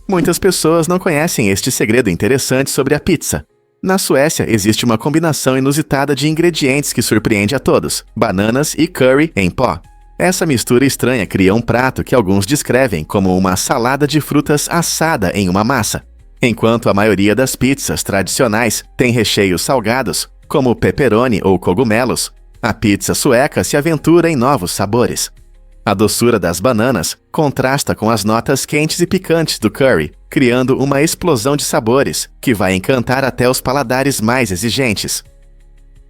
Muitas pessoas não conhecem este segredo interessante sobre a pizza. Na Suécia, existe uma combinação inusitada de ingredientes que surpreende a todos: bananas e curry em pó. Essa mistura estranha cria um prato que alguns descrevem como uma salada de frutas assada em uma massa. Enquanto a maioria das pizzas tradicionais tem recheios salgados, como pepperoni ou cogumelos, a pizza sueca se aventura em novos sabores. A doçura das bananas contrasta com as notas quentes e picantes do curry, criando uma explosão de sabores que vai encantar até os paladares mais exigentes.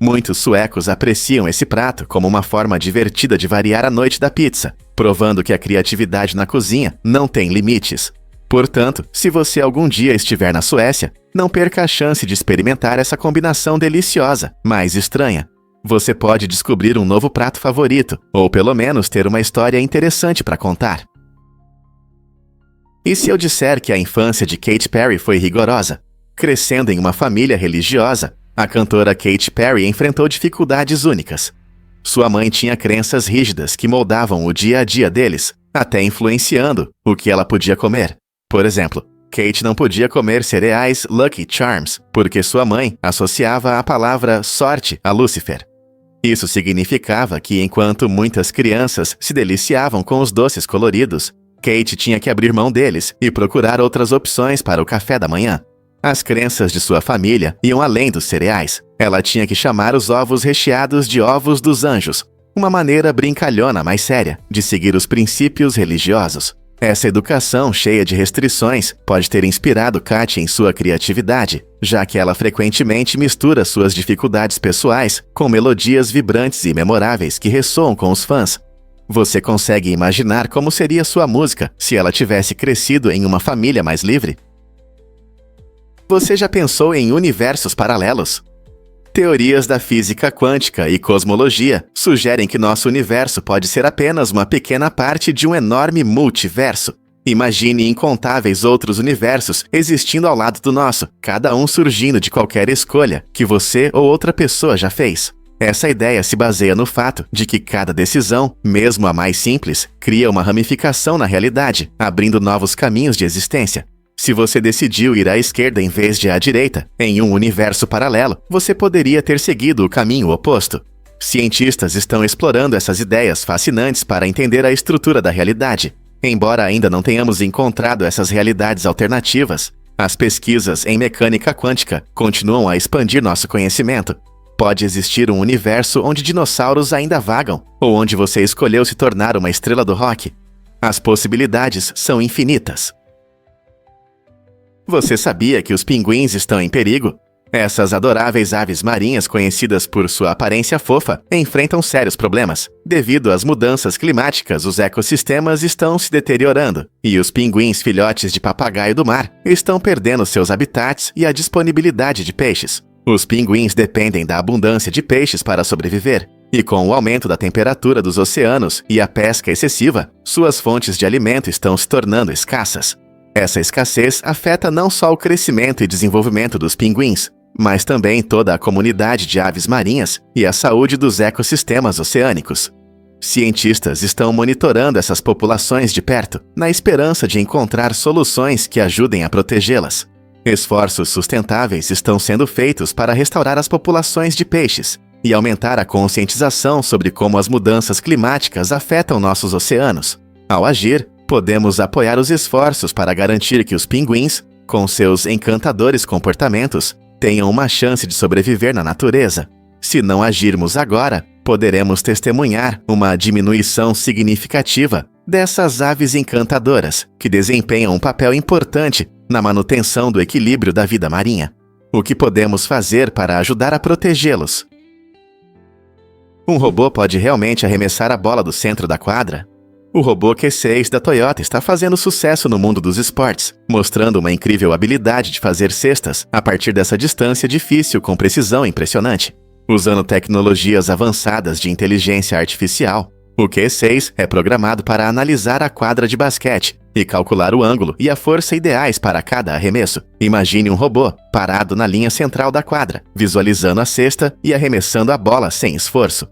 Muitos suecos apreciam esse prato como uma forma divertida de variar a noite da pizza, provando que a criatividade na cozinha não tem limites. Portanto, se você algum dia estiver na Suécia, não perca a chance de experimentar essa combinação deliciosa, mas estranha. Você pode descobrir um novo prato favorito, ou pelo menos ter uma história interessante para contar. E se eu disser que a infância de Katy Perry foi rigorosa? Crescendo em uma família religiosa, a cantora Katy Perry enfrentou dificuldades únicas. Sua mãe tinha crenças rígidas que moldavam o dia a dia deles, até influenciando o que ela podia comer. Por exemplo, Kate não podia comer cereais Lucky Charms, porque sua mãe associava a palavra sorte a Lúcifer. Isso significava que, enquanto muitas crianças se deliciavam com os doces coloridos, Kate tinha que abrir mão deles e procurar outras opções para o café da manhã. As crenças de sua família iam além dos cereais. Ela tinha que chamar os ovos recheados de ovos dos anjos, uma maneira brincalhona mais séria de seguir os princípios religiosos. Essa educação cheia de restrições pode ter inspirado Katy em sua criatividade, já que ela frequentemente mistura suas dificuldades pessoais com melodias vibrantes e memoráveis que ressoam com os fãs. Você consegue imaginar como seria sua música se ela tivesse crescido em uma família mais livre? Você já pensou em universos paralelos? Teorias da física quântica e cosmologia sugerem que nosso universo pode ser apenas uma pequena parte de um enorme multiverso. Imagine incontáveis outros universos existindo ao lado do nosso, cada um surgindo de qualquer escolha que você ou outra pessoa já fez. Essa ideia se baseia no fato de que cada decisão, mesmo a mais simples, cria uma ramificação na realidade, abrindo novos caminhos de existência. Se você decidiu ir à esquerda em vez de à direita, em um universo paralelo, você poderia ter seguido o caminho oposto. Cientistas estão explorando essas ideias fascinantes para entender a estrutura da realidade. Embora ainda não tenhamos encontrado essas realidades alternativas, as pesquisas em mecânica quântica continuam a expandir nosso conhecimento. Pode existir um universo onde dinossauros ainda vagam, ou onde você escolheu se tornar uma estrela do rock. As possibilidades são infinitas. Você sabia que os pinguins estão em perigo? Essas adoráveis aves marinhas, conhecidas por sua aparência fofa, enfrentam sérios problemas. Devido às mudanças climáticas, os ecossistemas estão se deteriorando, e os pinguins filhotes de papagaio do mar estão perdendo seus habitats e a disponibilidade de peixes. Os pinguins dependem da abundância de peixes para sobreviver, e com o aumento da temperatura dos oceanos e a pesca excessiva, suas fontes de alimento estão se tornando escassas. Essa escassez afeta não só o crescimento e desenvolvimento dos pinguins, mas também toda a comunidade de aves marinhas e a saúde dos ecossistemas oceânicos. Cientistas estão monitorando essas populações de perto, na esperança de encontrar soluções que ajudem a protegê-las. Esforços sustentáveis estão sendo feitos para restaurar as populações de peixes e aumentar a conscientização sobre como as mudanças climáticas afetam nossos oceanos. Ao agir, podemos apoiar os esforços para garantir que os pinguins, com seus encantadores comportamentos, tenham uma chance de sobreviver na natureza. Se não agirmos agora, poderemos testemunhar uma diminuição significativa dessas aves encantadoras, que desempenham um papel importante na manutenção do equilíbrio da vida marinha. O que podemos fazer para ajudar a protegê-los? Um robô pode realmente arremessar a bola do centro da quadra? O robô Q6 da Toyota está fazendo sucesso no mundo dos esportes, mostrando uma incrível habilidade de fazer cestas a partir dessa distância difícil com precisão impressionante. Usando tecnologias avançadas de inteligência artificial, o Q6 é programado para analisar a quadra de basquete e calcular o ângulo e a força ideais para cada arremesso. Imagine um robô parado na linha central da quadra, visualizando a cesta e arremessando a bola sem esforço.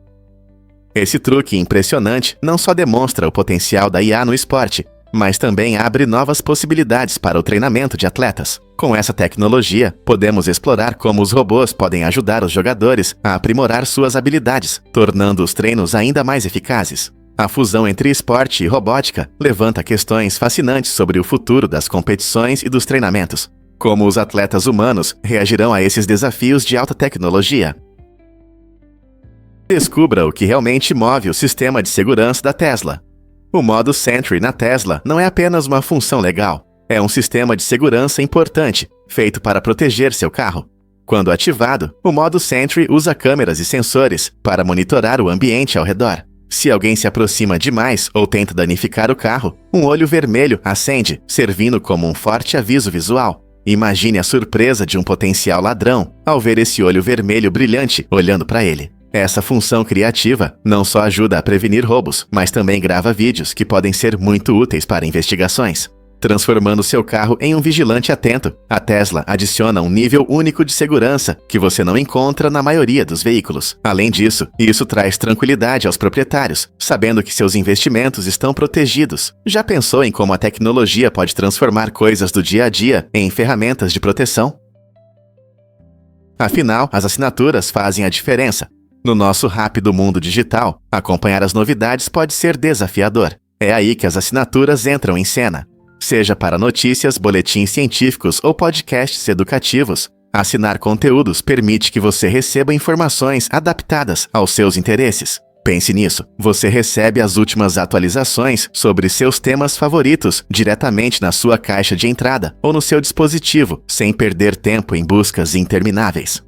Esse truque impressionante não só demonstra o potencial da IA no esporte, mas também abre novas possibilidades para o treinamento de atletas. Com essa tecnologia, podemos explorar como os robôs podem ajudar os jogadores a aprimorar suas habilidades, tornando os treinos ainda mais eficazes. A fusão entre esporte e robótica levanta questões fascinantes sobre o futuro das competições e dos treinamentos. Como os atletas humanos reagirão a esses desafios de alta tecnologia? Descubra o que realmente move o sistema de segurança da Tesla. O modo Sentry na Tesla não é apenas uma função legal, é um sistema de segurança importante, feito para proteger seu carro. Quando ativado, o modo Sentry usa câmeras e sensores para monitorar o ambiente ao redor. Se alguém se aproxima demais ou tenta danificar o carro, um olho vermelho acende, servindo como um forte aviso visual. Imagine a surpresa de um potencial ladrão ao ver esse olho vermelho brilhante olhando para ele. Essa função criativa não só ajuda a prevenir roubos, mas também grava vídeos que podem ser muito úteis para investigações. Transformando seu carro em um vigilante atento, a Tesla adiciona um nível único de segurança que você não encontra na maioria dos veículos. Além disso, isso traz tranquilidade aos proprietários, sabendo que seus investimentos estão protegidos. Já pensou em como a tecnologia pode transformar coisas do dia a dia em ferramentas de proteção? Afinal, as assinaturas fazem a diferença. No nosso rápido mundo digital, acompanhar as novidades pode ser desafiador. É aí que as assinaturas entram em cena. Seja para notícias, boletins científicos ou podcasts educativos, assinar conteúdos permite que você receba informações adaptadas aos seus interesses. Pense nisso, você recebe as últimas atualizações sobre seus temas favoritos diretamente na sua caixa de entrada ou no seu dispositivo, sem perder tempo em buscas intermináveis.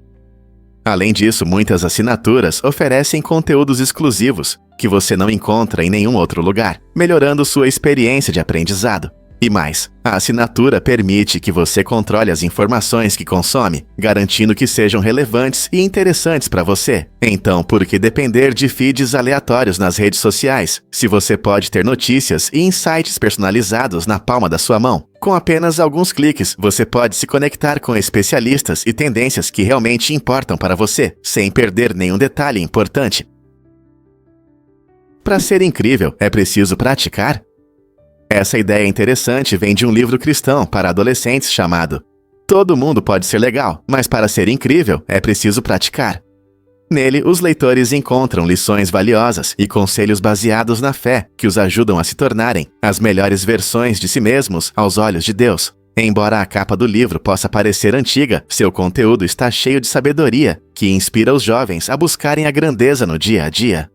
Além disso, muitas assinaturas oferecem conteúdos exclusivos que você não encontra em nenhum outro lugar, melhorando sua experiência de aprendizado. E mais, a assinatura permite que você controle as informações que consome, garantindo que sejam relevantes e interessantes para você. Então, por que depender de feeds aleatórios nas redes sociais, se você pode ter notícias e insights personalizados na palma da sua mão? Com apenas alguns cliques, você pode se conectar com especialistas e tendências que realmente importam para você, sem perder nenhum detalhe importante. Para ser incrível, é preciso praticar? Essa ideia interessante vem de um livro cristão para adolescentes chamado Todo Mundo Pode Ser Legal, mas para ser incrível é preciso praticar. Nele, os leitores encontram lições valiosas e conselhos baseados na fé que os ajudam a se tornarem as melhores versões de si mesmos aos olhos de Deus. Embora a capa do livro possa parecer antiga, seu conteúdo está cheio de sabedoria que inspira os jovens a buscarem a grandeza no dia a dia.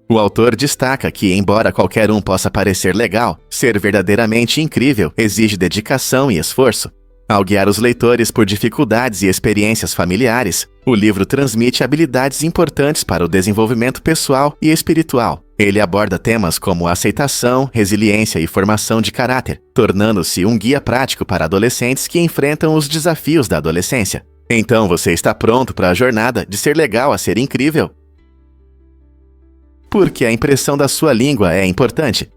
O autor destaca que, embora qualquer um possa parecer legal, ser verdadeiramente incrível exige dedicação e esforço. Ao guiar os leitores por dificuldades e experiências familiares, o livro transmite habilidades importantes para o desenvolvimento pessoal e espiritual. Ele aborda temas como aceitação, resiliência e formação de caráter, tornando-se um guia prático para adolescentes que enfrentam os desafios da adolescência. Então você está pronto para a jornada de ser legal a ser incrível? Porque a impressão da sua língua é importante.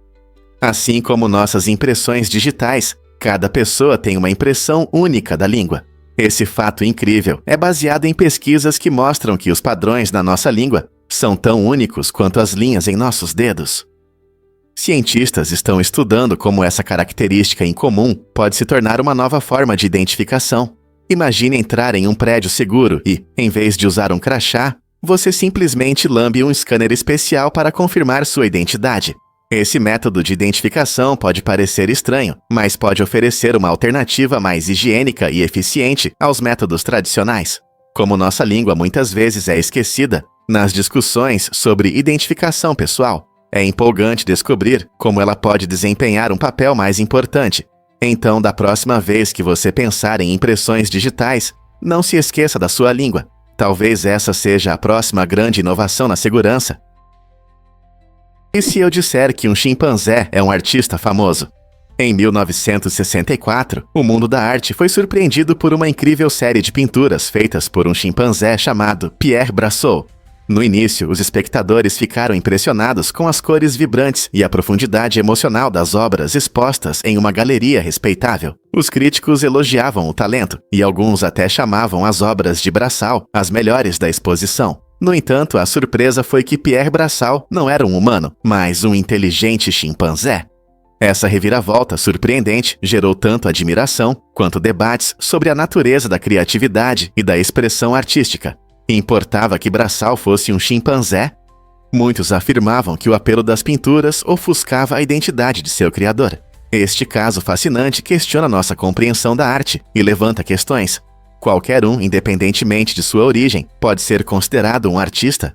Assim como nossas impressões digitais, cada pessoa tem uma impressão única da língua. Esse fato incrível é baseado em pesquisas que mostram que os padrões na nossa língua são tão únicos quanto as linhas em nossos dedos. Cientistas estão estudando como essa característica incomum pode se tornar uma nova forma de identificação. Imagine entrar em um prédio seguro e, em vez de usar um crachá, você simplesmente lambe um scanner especial para confirmar sua identidade. Esse método de identificação pode parecer estranho, mas pode oferecer uma alternativa mais higiênica e eficiente aos métodos tradicionais. Como nossa língua muitas vezes é esquecida nas discussões sobre identificação pessoal, é empolgante descobrir como ela pode desempenhar um papel mais importante. Então, da próxima vez que você pensar em impressões digitais, não se esqueça da sua língua. Talvez essa seja a próxima grande inovação na segurança. E se eu disser que um chimpanzé é um artista famoso? Em 1964, o mundo da arte foi surpreendido por uma incrível série de pinturas feitas por um chimpanzé chamado Pierre Brassou. No início, os espectadores ficaram impressionados com as cores vibrantes e a profundidade emocional das obras expostas em uma galeria respeitável. Os críticos elogiavam o talento, e alguns até chamavam as obras de Brassau as melhores da exposição. No entanto, a surpresa foi que Pierre Brassau não era um humano, mas um inteligente chimpanzé. Essa reviravolta surpreendente gerou tanto admiração quanto debates sobre a natureza da criatividade e da expressão artística. Importava que Brassau fosse um chimpanzé? Muitos afirmavam que o apelo das pinturas ofuscava a identidade de seu criador. Este caso fascinante questiona nossa compreensão da arte e levanta questões. Qualquer um, independentemente de sua origem, pode ser considerado um artista?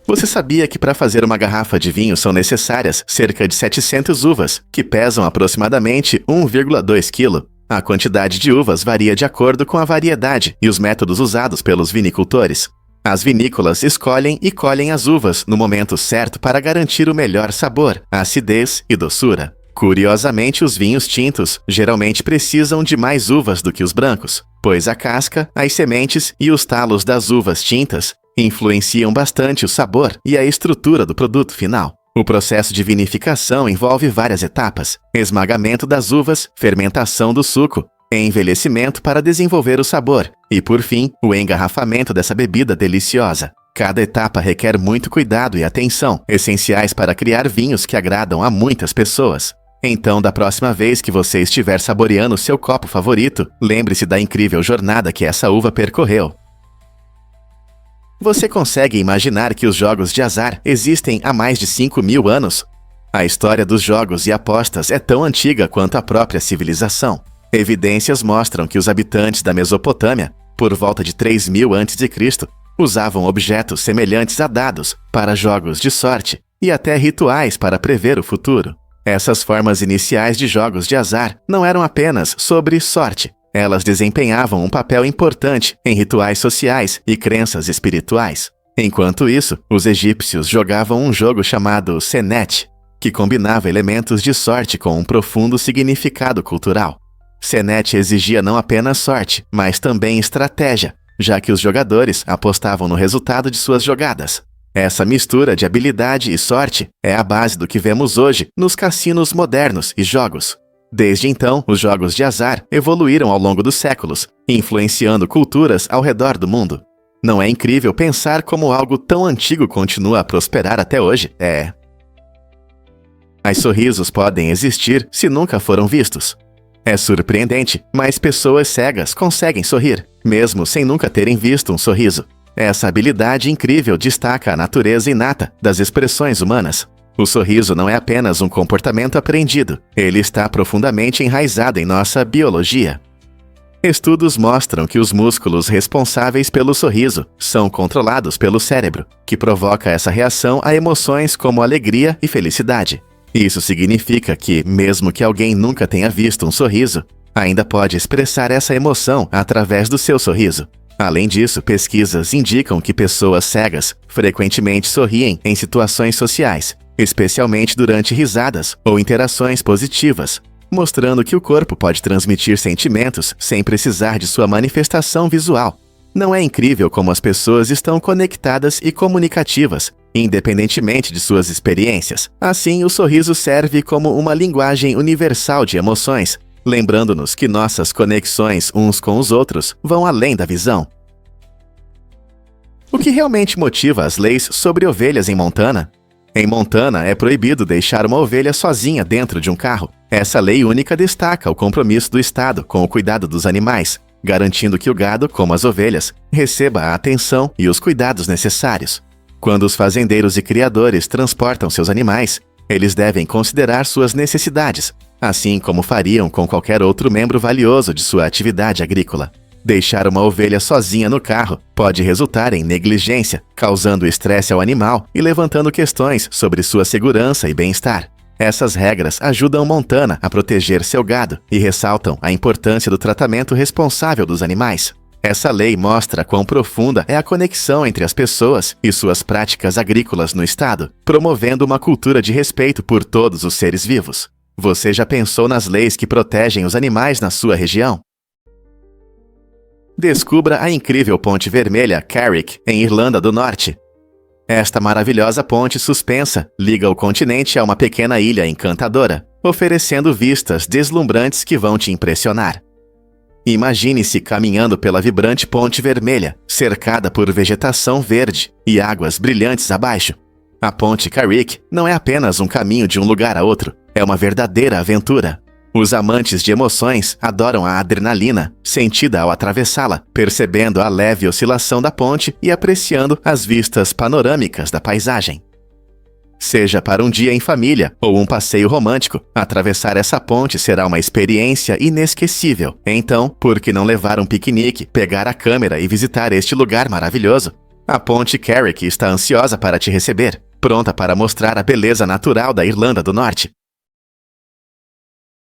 Você sabia que para fazer uma garrafa de vinho são necessárias cerca de 700 uvas, que pesam aproximadamente 1,2 kg? A quantidade de uvas varia de acordo com a variedade e os métodos usados pelos vinicultores. As vinícolas escolhem e colhem as uvas no momento certo para garantir o melhor sabor, acidez e doçura. Curiosamente, os vinhos tintos geralmente precisam de mais uvas do que os brancos, pois a casca, as sementes e os talos das uvas tintas influenciam bastante o sabor e a estrutura do produto final. O processo de vinificação envolve várias etapas: esmagamento das uvas, fermentação do suco, envelhecimento para desenvolver o sabor e, por fim, o engarrafamento dessa bebida deliciosa. Cada etapa requer muito cuidado e atenção, essenciais para criar vinhos que agradam a muitas pessoas. Então, da próxima vez que você estiver saboreando seu copo favorito, lembre-se da incrível jornada que essa uva percorreu. Você consegue imaginar que os jogos de azar existem há mais de 5.000 anos? A história dos jogos e apostas é tão antiga quanto a própria civilização. Evidências mostram que os habitantes da Mesopotâmia, por volta de 3000 a.C., usavam objetos semelhantes a dados para jogos de sorte e até rituais para prever o futuro. Essas formas iniciais de jogos de azar não eram apenas sobre sorte. Elas desempenhavam um papel importante em rituais sociais e crenças espirituais. Enquanto isso, os egípcios jogavam um jogo chamado Senet, que combinava elementos de sorte com um profundo significado cultural. Senet exigia não apenas sorte, mas também estratégia, já que os jogadores apostavam no resultado de suas jogadas. Essa mistura de habilidade e sorte é a base do que vemos hoje nos cassinos modernos e jogos. Desde então, os jogos de azar evoluíram ao longo dos séculos, influenciando culturas ao redor do mundo. Não é incrível pensar como algo tão antigo continua a prosperar até hoje? As sorrisos podem existir se nunca foram vistos. É surpreendente, mas pessoas cegas conseguem sorrir, mesmo sem nunca terem visto um sorriso. Essa habilidade incrível destaca a natureza inata das expressões humanas. O sorriso não é apenas um comportamento aprendido, ele está profundamente enraizado em nossa biologia. Estudos mostram que os músculos responsáveis pelo sorriso são controlados pelo cérebro, que provoca essa reação a emoções como alegria e felicidade. Isso significa que, mesmo que alguém nunca tenha visto um sorriso, ainda pode expressar essa emoção através do seu sorriso. Além disso, pesquisas indicam que pessoas cegas frequentemente sorriem em situações sociais, especialmente durante risadas ou interações positivas, mostrando que o corpo pode transmitir sentimentos sem precisar de sua manifestação visual. Não é incrível como as pessoas estão conectadas e comunicativas, independentemente de suas experiências? Assim, o sorriso serve como uma linguagem universal de emoções, lembrando-nos que nossas conexões uns com os outros vão além da visão. O que realmente motiva as leis sobre ovelhas em Montana? Em Montana, é proibido deixar uma ovelha sozinha dentro de um carro. Essa lei única destaca o compromisso do Estado com o cuidado dos animais, garantindo que o gado, como as ovelhas, receba a atenção e os cuidados necessários. Quando os fazendeiros e criadores transportam seus animais, eles devem considerar suas necessidades, assim como fariam com qualquer outro membro valioso de sua atividade agrícola. Deixar uma ovelha sozinha no carro pode resultar em negligência, causando estresse ao animal e levantando questões sobre sua segurança e bem-estar. Essas regras ajudam Montana a proteger seu gado e ressaltam a importância do tratamento responsável dos animais. Essa lei mostra quão profunda é a conexão entre as pessoas e suas práticas agrícolas no estado, promovendo uma cultura de respeito por todos os seres vivos. Você já pensou nas leis que protegem os animais na sua região? Descubra a incrível Ponte Vermelha Carrick, em Irlanda do Norte. Esta maravilhosa ponte suspensa liga o continente a uma pequena ilha encantadora, oferecendo vistas deslumbrantes que vão te impressionar. Imagine-se caminhando pela vibrante Ponte Vermelha, cercada por vegetação verde e águas brilhantes abaixo. A Ponte Carrick não é apenas um caminho de um lugar a outro, é uma verdadeira aventura. Os amantes de emoções adoram a adrenalina sentida ao atravessá-la, percebendo a leve oscilação da ponte e apreciando as vistas panorâmicas da paisagem. Seja para um dia em família ou um passeio romântico, atravessar essa ponte será uma experiência inesquecível. Então, por que não levar um piquenique, pegar a câmera e visitar este lugar maravilhoso? A Ponte Carrick está ansiosa para te receber, pronta para mostrar a beleza natural da Irlanda do Norte.